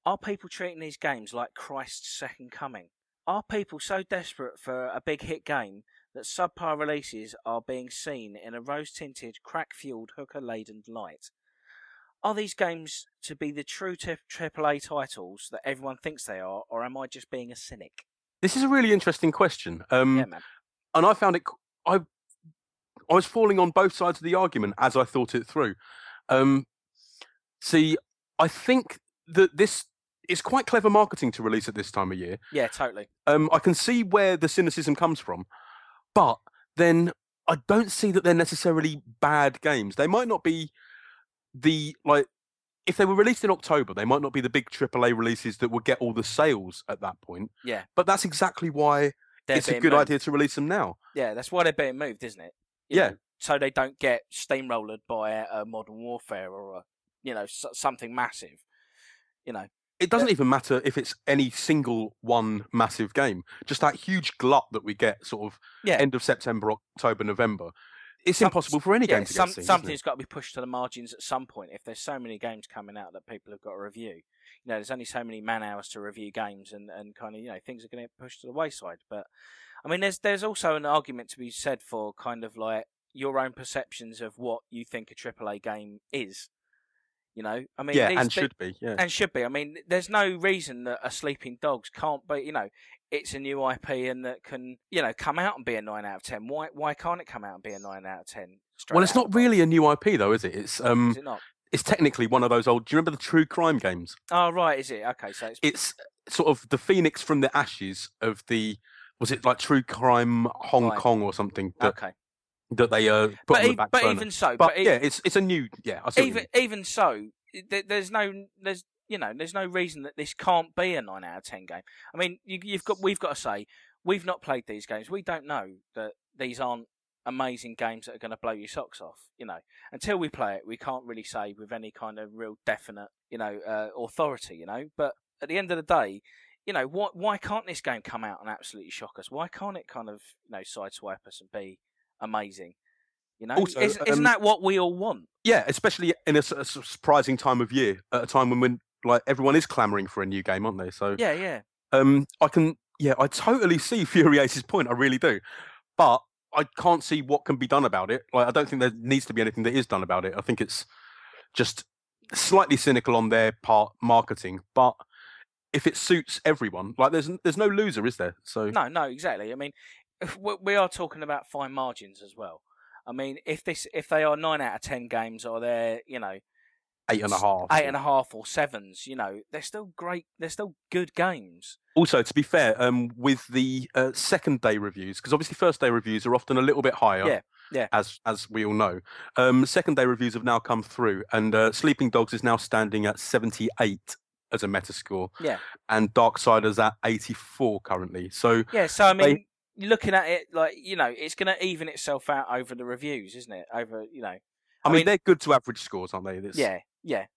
are people treating these games like Christ's second coming? Are people so desperate for a big hit game that subpar releases are being seen in a rose-tinted, crack-fueled, hooker-laden light? Are these games to be the true AAA titles that everyone thinks they are, or am I just being a cynic? This is a really interesting question. Yeah, man. And I found it... I was falling on both sides of the argument as I thought it through. See, I think that this is quite clever marketing to release at this time of year. Yeah, totally. I can see where the cynicism comes from, but then I don't see that they're necessarily bad games. They might not be if they were released in October, they might not be the big AAA releases that would get all the sales at that point. Yeah. But that's exactly why it's a good idea to release them now. Yeah, that's why they're being moved, isn't it? You know, so they don't get steamrollered by a Modern Warfare or something massive. It doesn't even matter if it's any single one massive game. Just that huge glut that we get sort of end of September, October, November. It's impossible for any game to get seen. Something's got to be pushed to the margins at some point. If there's so many games coming out that people have got to review, there's only so many man hours to review games, and kind of things are going to get pushed to the wayside. But I mean, there's also an argument to be said for kind of like your own perceptions of what you think a AAA game is. I mean, and should be. I mean, there's no reason that a Sleeping Dogs can't be. It's a new IP and that can, come out and be a 9 out of 10. Why can't it come out and be a 9 out of 10? Well, it's not really a new IP though, is it? It's Is it not? It's technically one of those old. Do you remember the true crime games? Oh, right. Is it? Okay, so it's sort of the phoenix from the ashes of the. Was it like True Crime Hong Kong or something? That they put on the back burner. Even so, it's a new even so, there's no reason that this can't be a 9 out of 10 game. I mean, we've got to say we've not played these games. We don't know that these aren't amazing games that are going to blow your socks off. Until we play it, we can't really say with any kind of real definite authority. But at the end of the day, why can't this game come out and absolutely shock us? Why can't it kind of sideswipe us and be amazing? Also, isn't that what we all want? Yeah, especially in a surprising time of year, at a time when everyone is clamoring for a new game, aren't they? So I totally see Furiace's point. I really do, but I can't see what can be done about it. I don't think there needs to be anything that is done about it. I think it's just slightly cynical on their part, marketing. But if it suits everyone, there's no loser, is there? So no, exactly. I mean, we are talking about fine margins as well. I mean, if they are 9 out of 10 games, or they're 8.5 or 7s, they're still great. They're still good games. Also, to be fair, with the second day reviews, because obviously first day reviews are often a little bit higher. Yeah. As we all know, second day reviews have now come through, and Sleeping Dogs is now standing at 78 as a Metascore. Yeah. And Darksiders at 84 currently. So So I mean. Looking at it, it's going to even itself out over the reviews, isn't it? I mean, they're good to average scores, aren't they? Yeah.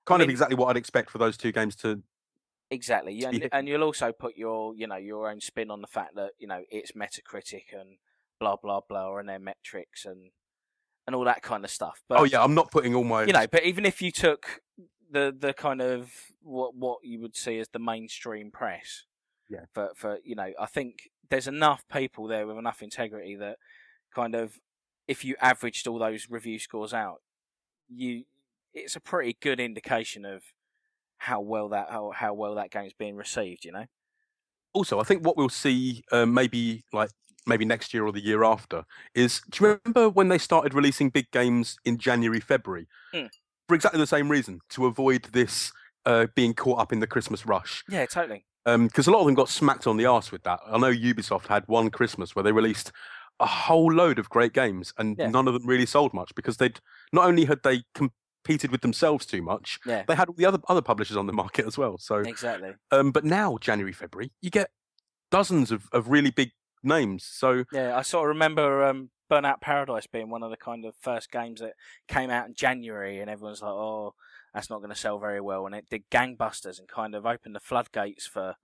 Kind of exactly what I'd expect for those two games to. Exactly, and you'll also put your own spin on the fact that it's Metacritic and blah blah blah, and their metrics and all that kind of stuff. But I'm not putting all my. But even if you took the kind of what you would see as the mainstream press. Yeah. For I think there's enough people there with enough integrity that kind of, if you averaged all those review scores out, it's a pretty good indication of how well that game's being received. Also, I think what we'll see maybe next year or the year after is, do you remember when they started releasing big games in January, February? For exactly the same reason, to avoid this being caught up in the Christmas rush. Yeah, totally. Because a lot of them got smacked on the arse with that. I know Ubisoft had one Christmas where they released a whole load of great games, and none of them really sold much because not only had they competed with themselves too much, they had all the other publishers on the market as well. So exactly. But now January, February, you get dozens of really big names. So I sort of remember Burnout Paradise being one of the kind of first games that came out in January, and everyone's like, "Oh, that's not going to sell very well," and it did gangbusters and kind of opened the floodgates for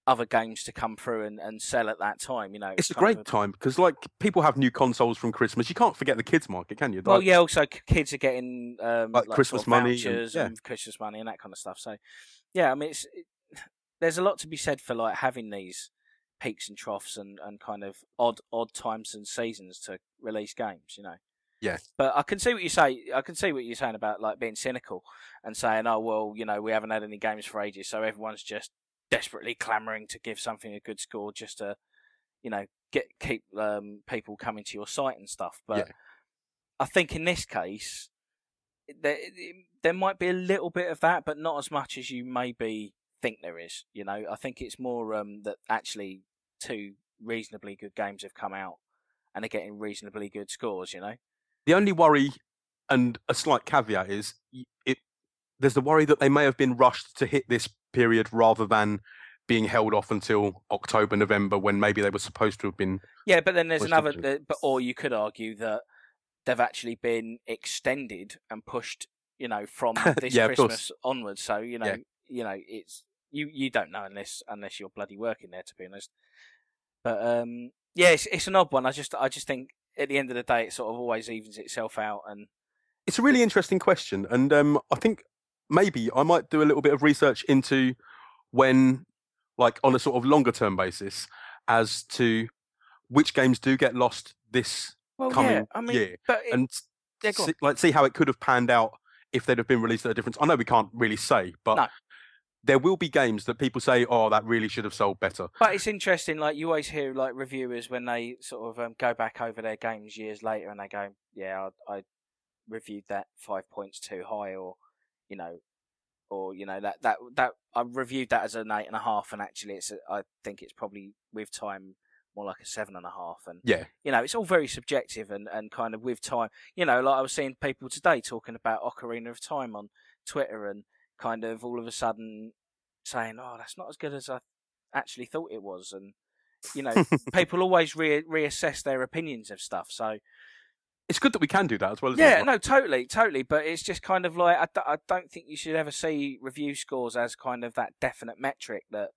other games to come through and sell at that time. You know, it's a great time because like people have new consoles from Christmas. You can't forget the kids market, can you? Well, yeah. Also, kids are getting like Christmas sort of money and Christmas money and that kind of stuff. So, yeah, I mean, there's a lot to be said for like having these peaks and troughs and kind of odd times and seasons to release games. You know. Yeah. But I can see what you say. I can see what you're saying about like being cynical and saying, "Oh well, you know, we haven't had any games for ages, so everyone's just desperately clamouring to give something a good score just to, you know, keep people coming to your site and stuff." But I think in this case, there might be a little bit of that, but not as much as you maybe think there is. You know, I think it's more that actually 2 reasonably good games have come out and are getting reasonably good scores. You know, the only worry and a slight caveat is there's the worry that they may have been rushed to hit this period rather than being held off until October, November, when maybe they were supposed to have been. Yeah, but then there's another. Or you could argue that they've actually been extended and pushed, you know, from this Christmas onwards. So you know, it's you don't know unless you're bloody working there, to be honest. But it's an odd one. I just think at the end of the day, it sort of always evens itself out. And it's a really interesting question, and I think maybe I might do a little bit of research into when, like on a sort of longer term basis, as to which games do get lost this coming year, and see how it could have panned out if they'd have been released at a different. I know we can't really say, but there will be games that people say, "Oh, that really should have sold better." But it's interesting, like you always hear like reviewers when they sort of go back over their games years later and they go, "Yeah, I reviewed that 5 points too high," or you know, that I reviewed that as an 8.5, and actually I think it's probably with time more like a 7.5. And you know, it's all very subjective and kind of with time, you know, like I was seeing people today talking about Ocarina of Time on Twitter and kind of all of a sudden saying, "Oh, that's not as good as I actually thought it was," and you know, people always reassess their opinions of stuff, so. It's good that we can do that as well. No, totally. But it's just kind of like I don't think you should ever see review scores as kind of that definite metric. That,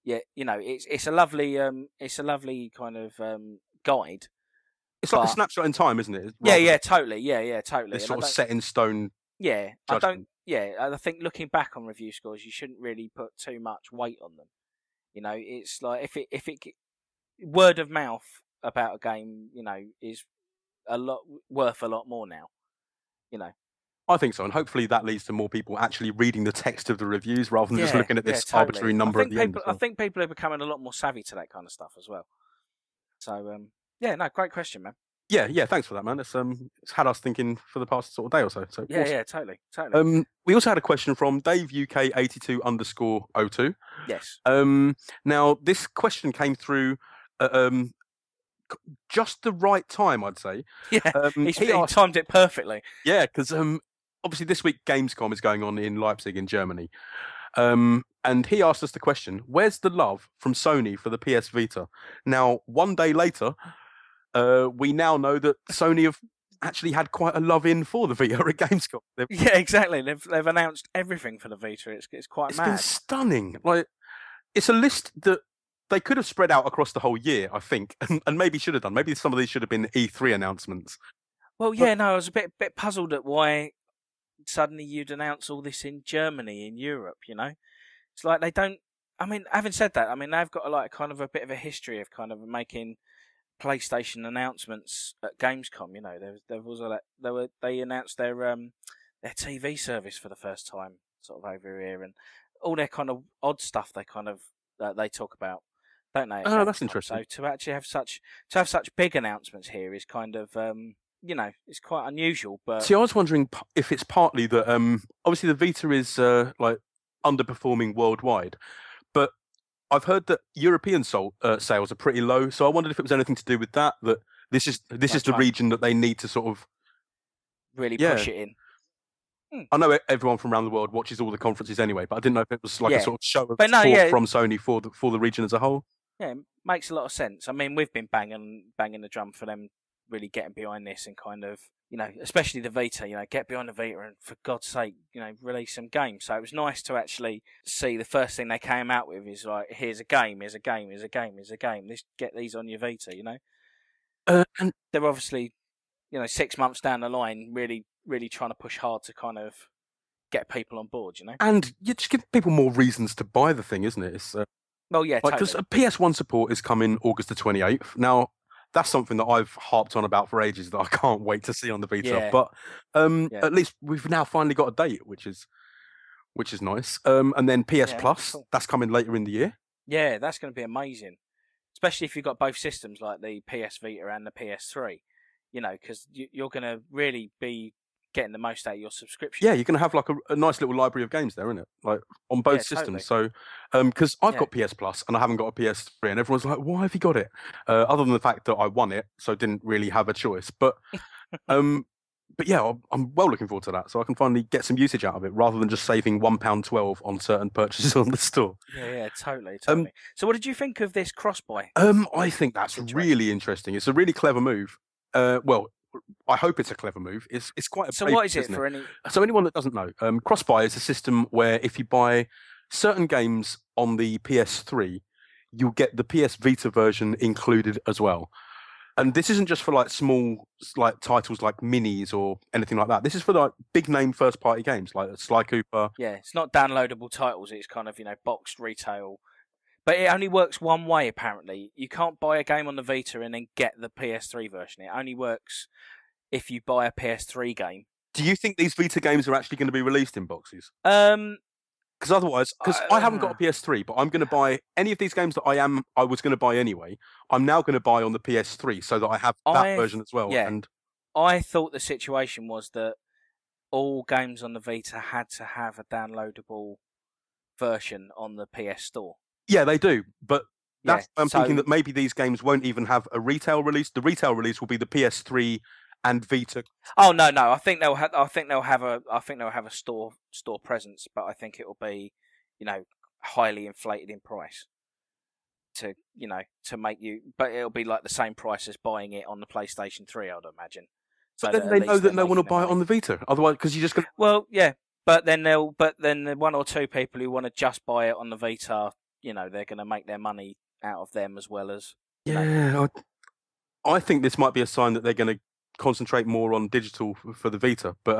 you know, it's a lovely kind of guide. It's like a snapshot in time, isn't it? Totally. Yeah, totally. It's sort of set in stone. Yeah, judgment. I think looking back on review scores, you shouldn't really put too much weight on them. You know, it's like if it word of mouth about a game, you know, is worth a lot more now, you know. I think so, and hopefully that leads to more people actually reading the text of the reviews rather than just looking at this arbitrary number at the end. I think people are becoming a lot more savvy to that kind of stuff as well. So, great question, man. Yeah, thanks for that, man. It's had us thinking for the past sort of day or so. So awesome. Totally. We also had a question from Dave UK 82_02. Yes. Now this question came through. Just the right time, I'd say. Yeah, he timed it perfectly. Yeah, because obviously this week Gamescom is going on in Leipzig in Germany. And he asked us the question, where's the love from Sony for the PS Vita? Now, one day later, we now know that Sony have actually had quite a love in for the Vita at Gamescom. Yeah, exactly. They've announced everything for the Vita. It's quite mad. It's been stunning. Like, it's a list that they could have spread out across the whole year, I think, and maybe should have done. Maybe some of these should have been E3 announcements. Well, I was a bit puzzled at why suddenly you'd announce all this in Germany, in Europe, you know? It's like they don't... I mean, having said that, I mean, they've got like kind of a bit of a history of kind of making PlayStation announcements at Gamescom, you know. There was they announced their TV service for the first time sort of over here, and all their kind of odd stuff they kind of they talk about, don't they? Oh, that's interesting. So to actually have such big announcements here is kind of you know, it's quite unusual. But see, I was wondering if it's partly that obviously the Vita is like underperforming worldwide, but I've heard that European sales are pretty low. So I wondered if it was anything to do with that. That this is the region that they need to sort of really push it in. I know everyone from around the world watches all the conferences anyway, but I didn't know if it was like a sort of show of support from Sony for the region as a whole. Yeah, it makes a lot of sense. I mean, we've been banging the drum for them really getting behind this and kind of, especially the Vita, get behind the Vita and for God's sake, release some games. So it was nice to actually see the first thing they came out with is like, here's a game, here's a game, here's a game, here's a game. Get these on your Vita, And they're obviously, 6 months down the line, really, really trying to push hard to kind of get people on board, And you just give people more reasons to buy the thing, isn't it? It's, well, yeah, because totally. PS1 support is coming August the 28th. Now, that's something that I've harped on about for ages that I can't wait to see on the Vita. Yeah. But at least we've now finally got a date, which is nice. And then PS Plus, cool. that's coming later in the year. Yeah, that's going to be amazing, especially if you've got both systems like the PS Vita and the PS3. Because you're going to really be getting the most out of your subscription. Yeah, you're going to have like a nice little library of games there, isn't it? Like on both systems. Totally. So, because I've got PS Plus and I haven't got a PS3, and everyone's like, "Why have you got it?" Other than the fact that I won it, so I didn't really have a choice. But, but yeah, I'm well looking forward to that, so I can finally get some usage out of it rather than just saving £1.12 on certain purchases on the store. Yeah, totally. So, what did you think of this cross-buy? I think that's really interesting. It's a really clever move. Well, I hope it's a clever move. It's quite a so what is it for any? So anyone that doesn't know, cross-buy is a system where if you buy certain games on the PS3, you'll get the PS Vita version included as well. And this isn't just for like small like titles like minis or anything like that. This is for like big name first party games like Sly Cooper. Yeah, it's not downloadable titles. It's kind of boxed retail. But it only works one way, apparently. You can't buy a game on the Vita and then get the PS3 version. It only works if you buy a PS3 game. Do you think these Vita games are actually going to be released in boxes? Because otherwise, I haven't got a PS3, but I'm going to buy any of these games that I was going to buy anyway. I'm now going to buy on the PS3 so that I have that version as well. Yeah. And I thought the situation was that all games on the Vita had to have a downloadable version on the PS Store. Yeah, they do, but I'm thinking that maybe these games won't even have a retail release. The retail release will be the PS3 and Vita. Oh no! I think they'll have a store presence, but I think it will be, highly inflated in price. To make you, but it'll be like the same price as buying it on the PlayStation 3, I'd imagine. So but then they know that no one will buy it on the Vita, otherwise, because you're just going. Well, yeah, but then the one or two people who want to just buy it on the Vita, they're going to make their money out of them as well as. Yeah, I think this might be a sign that they're going to concentrate more on digital for the Vita. But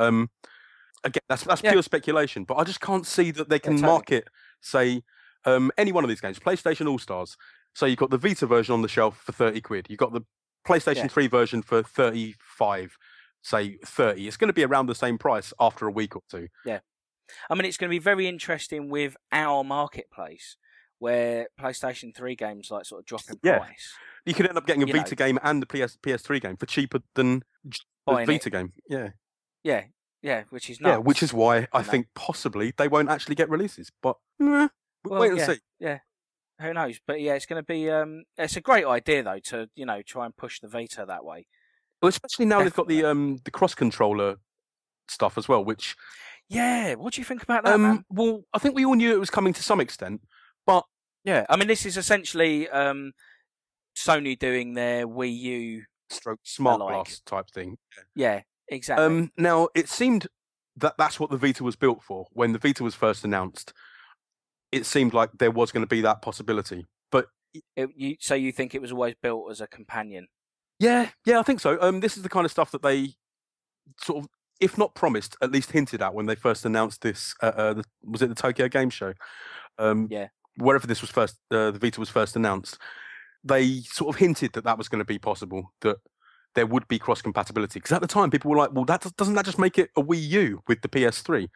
again, that's pure speculation. But I just can't see that they can market, say, any one of these games, PlayStation All Stars. So you've got the Vita version on the shelf for £30. You've got the PlayStation 3 version for 35, say 30. It's going to be around the same price after a week or two. Yeah. I mean, it's going to be very interesting with our marketplace, where PlayStation 3 games like sort of drop in price. You could end up getting a Vita game and the PS3 game for cheaper than the Vita game. Yeah. Yeah, which is nuts. Yeah, which is why I think possibly they won't actually get releases. But we'll wait and see. Yeah. Who knows? But yeah, it's going to be. It's a great idea though to try and push the Vita that way. Well, especially now they've got the cross controller stuff as well. Which what do you think about that? Man? Well, I think we all knew it was coming to some extent, but yeah, I mean, this is essentially Sony doing their Wii U stroke smart glass type thing. Yeah, exactly. Now it seemed that's what the Vita was built for when the Vita was first announced. It seemed like there was going to be that possibility, but so you think it was always built as a companion? Yeah, I think so. This is the kind of stuff that they sort of, if not promised, at least hinted at when they first announced this. Was it the Tokyo Game Show? Wherever this was first, the Vita was first announced, they sort of hinted that was going to be possible, that there would be cross compatibility. Because at the time, people were like, "Well, doesn't that just make it a Wii U with the PS3?"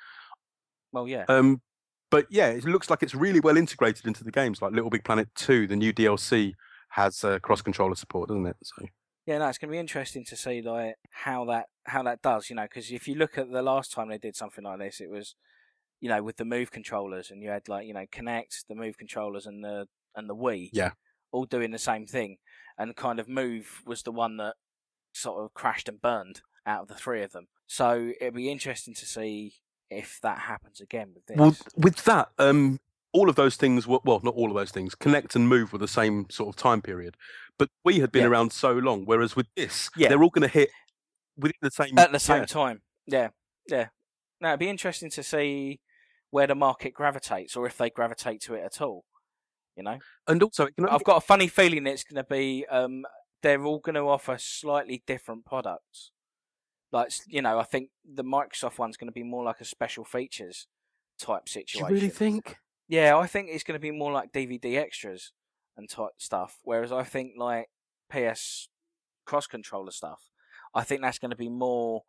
Well, yeah. But yeah, it looks like it's really well integrated into the games. Like Little Big Planet 2, the new DLC has cross controller support, doesn't it? So. Yeah, no, it's going to be interesting to see like how that does, because if you look at the last time they did something like this, it was, with the Move controllers, and you had like, Kinect, the Move controllers, and the Wii, all doing the same thing, and kind of Move was the one that sort of crashed and burned out of the three of them. So it'll be interesting to see if that happens again with this. Well, with that, all of those things were, well, not all of those things, Connect and Move were the same sort of time period. But we had been around so long, whereas with this, they're all going to hit within the same... At the same time, yeah. Now, it'd be interesting to see where the market gravitates, or if they gravitate to it at all, you know? And also... I've got a funny feeling it's going to be... they're all going to offer slightly different products. Like, you know, I think the Microsoft one's going to be more like a special features type situation. Do you really think? Yeah, I think it's going to be more like DVD extras and type stuff. Whereas I think like PS cross controller stuff, I think that's going to be more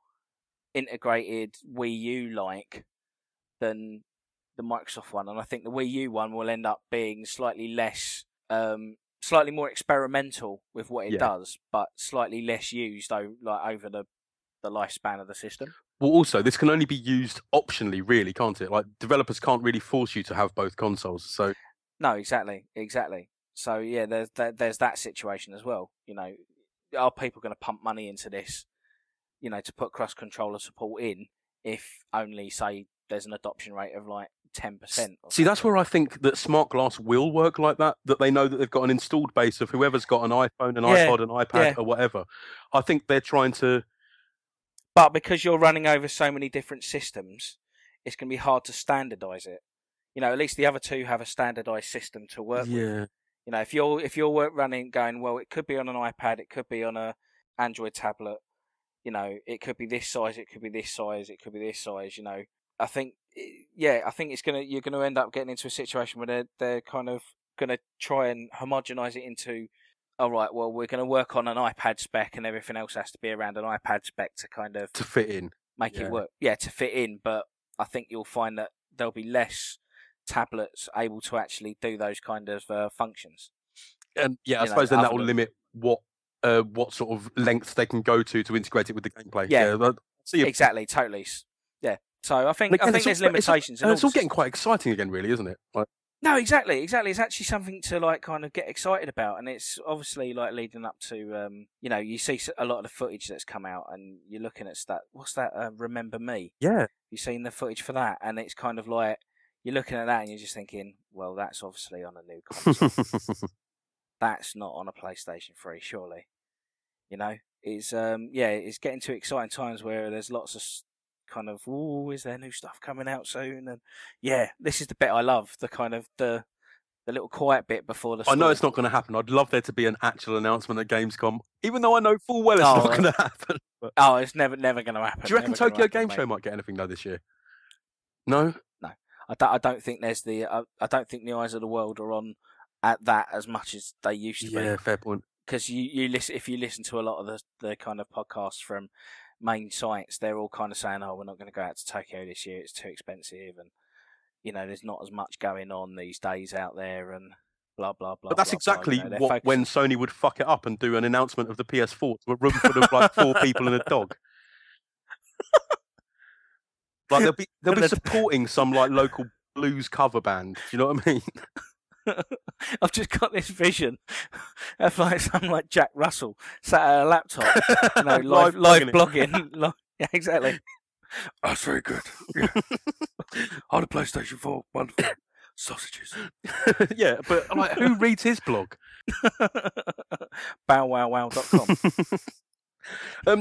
integrated Wii U like than the Microsoft one. And I think the Wii U one will end up being slightly less, slightly more experimental with what it does, but slightly less used over the lifespan of the system. Well, also, this can only be used optionally, really, can't it? Like, developers can't really force you to have both consoles, so... No, exactly. So, yeah, there's that situation as well. You know, are people going to pump money into this, you know, to put cross-controller support in if only, say, there's an adoption rate of, like, 10%? See, that's where I think that smart glass will work like that they know that they've got an installed base of whoever's got an iPhone, an iPod, an iPad, or whatever. I think they're trying to... But because you're running over so many different systems, it's going to be hard to standardise it. You know, at least the other two have a standardised system to work with. You know, if you're going, well, it could be on an iPad, it could be on a Android tablet. You know, it could be this size, it could be this size, it could be this size. You know, I think you're going to end up getting into a situation where they're kind of going to try and homogenise it into. All right, well, we're going to work on an iPad spec and everything else has to be around an iPad spec to kind of... To fit in. Make it work. Yeah, to fit in. But I think you'll find that there'll be less tablets able to actually do those kind of functions. And I suppose then that will limit what sort of lengths they can go to integrate it with the gameplay. Exactly, totally. Yeah. So I think there's limitations. It's all getting quite exciting again, really, isn't it? Like... No, exactly. It's actually something to like kind of get excited about, and it's obviously like leading up to, you know, you see a lot of the footage that's come out, and you're looking at that. What's that? Remember Me? Yeah. You've seen the footage for that, and it's kind of like you're looking at that, and you're just thinking, well, that's obviously on a new console. That's not on a PlayStation 3, surely. You know, it's it's getting to exciting times where there's lots of kind of, is there new stuff coming out soon? And this is the bit I love, the kind of the little quiet bit before the story. I know it's not going to happen. I'd love there to be an actual announcement at Gamescom, even though I know full well it's not going to happen. But... Oh, it's never going to happen. Do you reckon Tokyo Game Show might get anything though this year? No? No. I don't think there's I don't think the eyes of the world are on at that as much as they used to be. Yeah, fair point. Because if you listen to a lot of the kind of podcasts from main sites, they're all kind of saying, "Oh, we're not going to go out to Tokyo this year; it's too expensive," and you know, there's not as much going on these days out there, and blah blah blah. But that's blah, exactly blah, you know, when Sony would fuck it up and do an announcement of the PS4 to a room full of like 4 people and a dog. Like they'll be supporting some like local blues cover band. Do you know what I mean? I've just got this vision of like some like Jack Russell sat at a laptop, you know, live blogging. Yeah, exactly. That's very good. Yeah. On the PlayStation 4, wonderful. Sausages. Yeah, but like, who reads his blog? bowwowwow.com.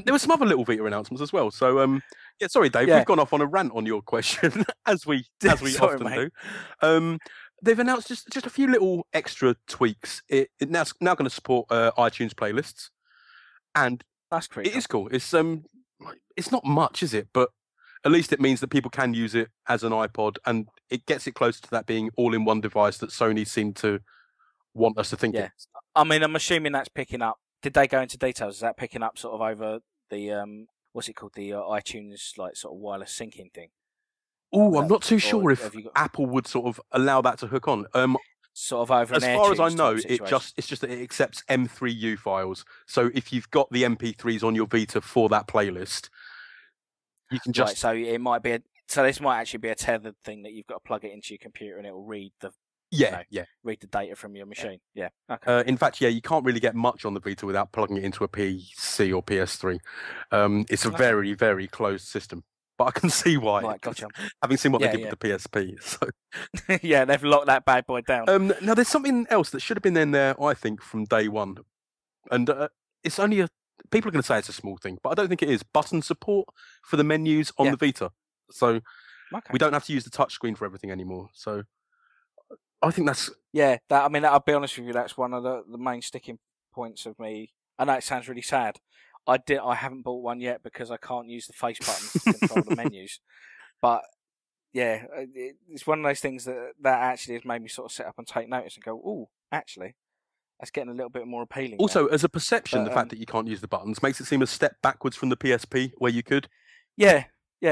There were some other little Vita announcements as well. So, sorry, Dave, we've gone off on a rant on your question, as we often do. They've announced just a few little extra tweaks. It's now going to support iTunes playlists, and that's pretty. It is cool. It's not much, is it? But at least it means that people can use it as an iPod, and it gets it closer to that being all-in-one device that Sony seemed to want us to think. Yeah, I mean, I'm assuming that's picking up. Did they go into details? Is that picking up sort of over the what's it called, the iTunes like sort of wireless syncing thing? Oh, I'm not too sure if Apple would sort of allow that to hook on. Sort of over as far as I know, it's just that it accepts M3U files. So if you've got the MP3s on your Vita for that playlist, you can just. Right, so it might be so this might actually be a tethered thing that you've got to plug it into your computer and it will read the. Read the data from your machine. Yeah. Okay. In fact, you can't really get much on the Vita without plugging it into a PC or PS3. It's a very, very closed system. but I can see why. Right, gotcha. Having seen what Yeah, they did with the PSP. So yeah, they've locked that bad boy down. now there's something else that should have been in there, I think, from day one, and it's only people are going to say it's a small thing, but I don't think it is. Button support for the menus on the Vita, so we don't have to use the touchscreen for everything anymore. So I think that's I mean, I'll be honest with you, that's one of the main sticking points of me. I know it sounds really sad. I haven't bought one yet because I can't use the face buttons to control the menus. But yeah, it's one of those things that actually has made me sort of sit up and take notice and go, "Oh, actually, that's getting a little bit more appealing." Also, now. as a perception, the fact that you can't use the buttons makes it seem a step backwards from the PSP, where you could. Yeah,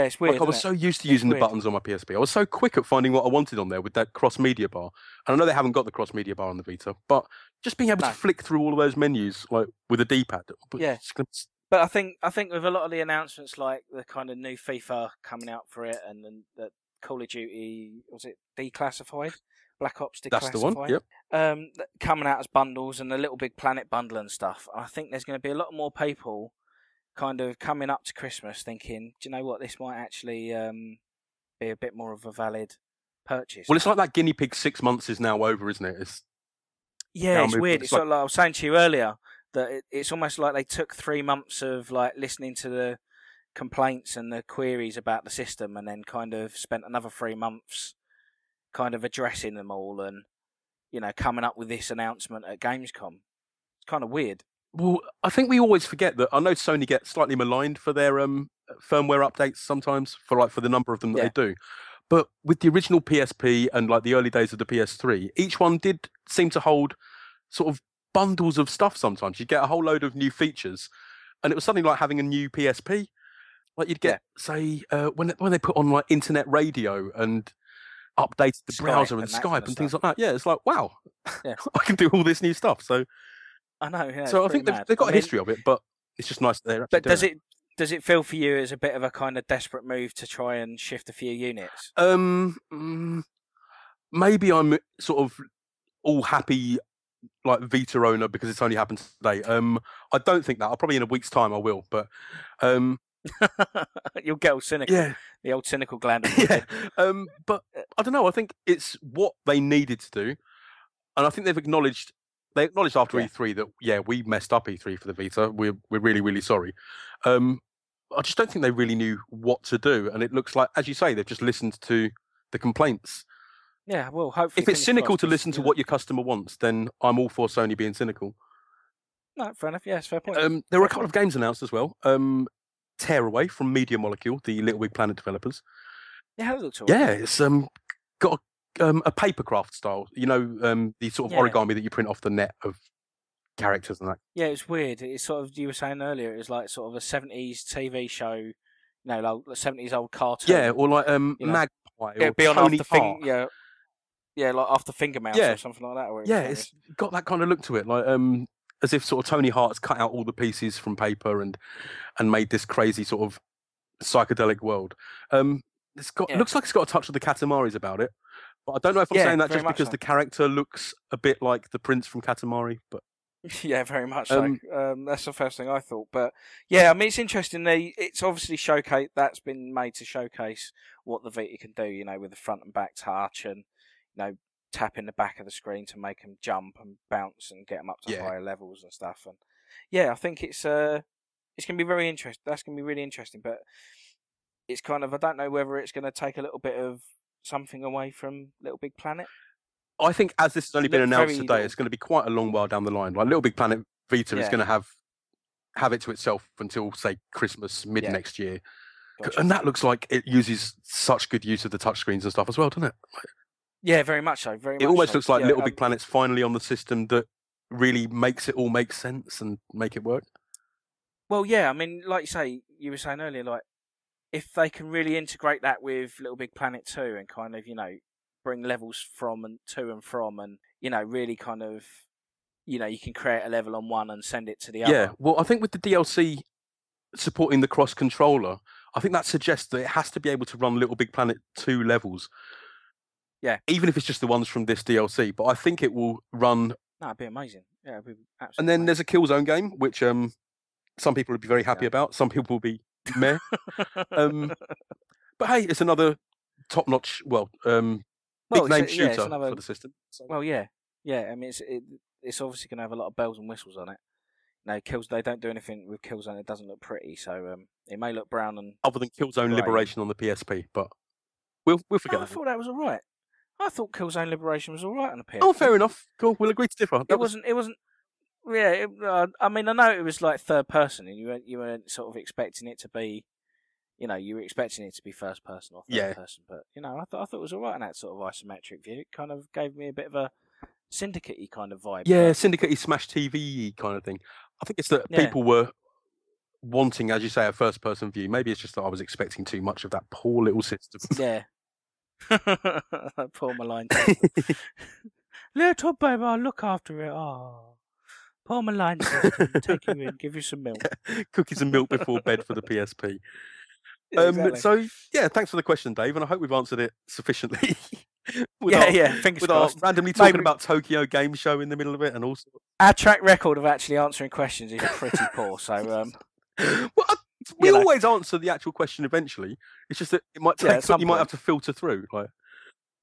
it's weird. Like I was so used to using the buttons on my PSP. I was so quick at finding what I wanted on there with that cross-media bar. And I know they haven't got the cross-media bar on the Vita, but just being able to flick through all of those menus like with a D-pad. But I think with a lot of the announcements, like the kind of new FIFA coming out for it, and then the Call of Duty, was it Declassified? Black Ops Declassified. That's the one. Yep. Coming out as bundles and the Little Big Planet bundle and stuff. I think there's going to be a lot more people kind of coming up to Christmas thinking, do you know what, this might actually be a bit more of a valid purchase. Well, it's like that guinea pig 6 months is now over, isn't it? It's weird. It's like I was saying to you earlier that it's almost like they took 3 months of like listening to the complaints and the queries about the system, and then kind of spent another 3 months kind of addressing them all, and coming up with this announcement at Gamescom. It's kind of weird. Well, I think we always forget that. I know Sony get slightly maligned for their firmware updates sometimes, for the number of them that they do. But with the original PSP and like the early days of the PS3, each one did seem to hold sort of bundles of stuff. Sometimes you'd get a whole load of new features, and it was something like having a new PSP. Like you'd get, say, when they put on like internet radio and updated the browser and Skype and things like that. Yeah, it's like, wow, I can do all this new stuff. So I know. Yeah, so I think they've got a history of it, but it's just nice that they're actually doing it. Does it feel for you as a bit of a kind of desperate move to try and shift a few units? Maybe I'm sort of all happy like Vita owner because it's only happened today. I don't think that. I'll probably in a week's time I will, but you'll get all cynical. Yeah, the old cynical gland. But I don't know. I think it's what they needed to do, and I think they've acknowledged. They acknowledged after E3 that we messed up E3 for the Vita. We're really, really sorry. I just don't think they really knew what to do, and it looks like, as you say, they've just listened to the complaints. Yeah, well, hopefully. If it's cynical to listen to what your customer wants, then I'm all for Sony being cynical. No, fair enough. Yeah, it's fair point. There were a couple of games announced as well. Tearaway from Media Molecule, the Little Big Planet developers. Yeah, it looks all right. Yeah, it's got a papercraft style, the sort of origami that you print off the net of characters and that. Yeah, it's weird. It's sort of, you were saying earlier, it was like sort of a 70s TV show, like a 70s old cartoon. Yeah, or like Magpie or be on Tony after Hart. Yeah, like after Finger Mouse or something like that. It's got that kind of look to it, like as if sort of Tony Hart's cut out all the pieces from paper and made this crazy sort of psychedelic world. It looks like it's got a touch of the Katamaris about it. But I don't know if I'm saying that just because the character looks a bit like the prince from Katamari, but yeah, very much so. That's the first thing I thought. But yeah, I mean, it's interesting. It's obviously that's been made to showcase what the Vita can do, with the front and back touch and, tapping the back of the screen to make them jump and bounce and get them up to higher levels and stuff. And yeah, I think it's going to be very interesting. That's going to be really interesting. But it's kind of, I don't know whether it's going to take a little bit of something away from Little Big Planet. I think as this has only been announced today, it's going to be quite a long while down the line. Like Little Big Planet Vita is going to have it to itself until, say, Christmas, mid next year. Gotcha. And that looks like it uses such good use of the touchscreens and stuff as well, doesn't it? Yeah, very much so. It almost looks like Little Big Planet's finally on the system that really makes it all make sense and make it work. Well, yeah, I mean, like you were saying earlier, like, if they can really integrate that with Little Big Planet 2 and kind of, bring levels from and to and from and, really kind of, you can create a level on one and send it to the other. Yeah, well, I think with the DLC supporting the cross-controller, I think that suggests that it has to be able to run Little Big Planet 2 levels. Yeah. Even if it's just the ones from this DLC, but I think it will run... No, it'd be amazing. Yeah, it'd be absolutely And then there's a Killzone game, which some people would be very happy about. Some people will be meh. But hey, it's another top-notch, big name shooter for the system. So. Well, yeah. I mean, it's obviously going to have a lot of bells and whistles on it. No, they don't do anything with Killzone that doesn't look pretty, so it may look brown and other than Killzone Liberation on the PSP, but we'll forget. I thought that was all right. I thought Killzone Liberation was all right on the PSP. Oh, fair enough. Cool. We'll agree to differ. It wasn't. Yeah. I mean, I know it was like third person, and you weren't sort of expecting it to be. You were expecting it to be first person or third person, but I thought it was all right in that sort of isometric view. It kind of gave me a bit of a Syndicate-y kind of vibe. Yeah, Syndicate-y Smash TV kind of thing. I think it's that people were wanting, as you say, a first person view. Maybe it's just that I was expecting too much of that poor little system. Yeah. Poor malign. Little baby, I'll look after it. Oh, poor malign system. Take you in, give you some milk. Cookies and milk before bed for the PSP. Exactly. So, thanks for the question, Dave, and I hope we've answered it sufficiently. Fingers crossed. Randomly talking about Tokyo Game Show in the middle of it and all sorts. Our track record of actually answering questions is pretty poor, so... we always answer the actual question eventually. It's just that it might take, you might have to filter through. Like,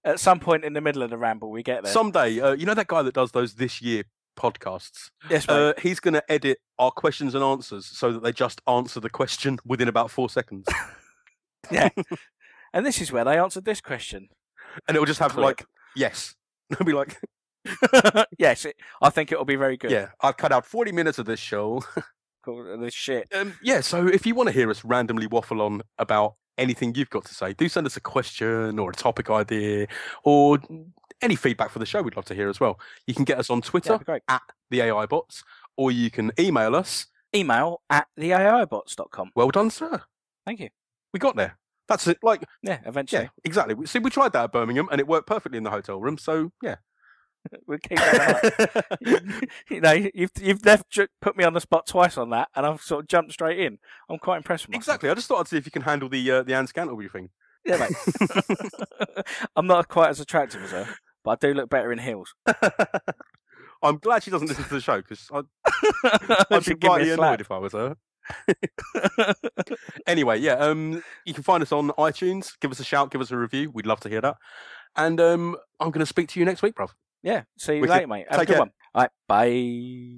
at some point in the middle of the ramble, we get there. Someday, you know that guy that does those This Year podcasts? Yes, mate. He's going to edit our questions and answers so that they just answer the question within about 4 seconds. Yeah. And this is where they answered this question. And it'll just have yes. It'll be like... yes, I think it'll be very good. Yeah, I've cut out 40 minutes of this show. This shit. So if you want to hear us randomly waffle on about anything you've got to say, do send us a question or a topic idea or any feedback for the show. We'd love to hear as well. You can get us on Twitter at the AI Bots, or you can email us. Email at theaibots.com. Well done, sir. Thank you. We got there. That's it. Eventually. Yeah, exactly. See, we tried that at Birmingham, and it worked perfectly in the hotel room. So yeah. We'll keep that up. You've put me on the spot twice on that, and I've sort of jumped straight in. I'm quite impressed with myself. Exactly. I just thought I'd see if you can handle the Anne Scantlebury thing. Yeah, mate. I'm not quite as attractive as her, but I do look better in heels. I'm glad she doesn't listen to the show, because I'd be rightly annoyed if I was her. Anyway, you can find us on iTunes. Give us a shout, give us a review. We'd love to hear that. And I'm going to speak to you next week, bruv. Yeah, see you later, mate. Have a good one. All right, bye.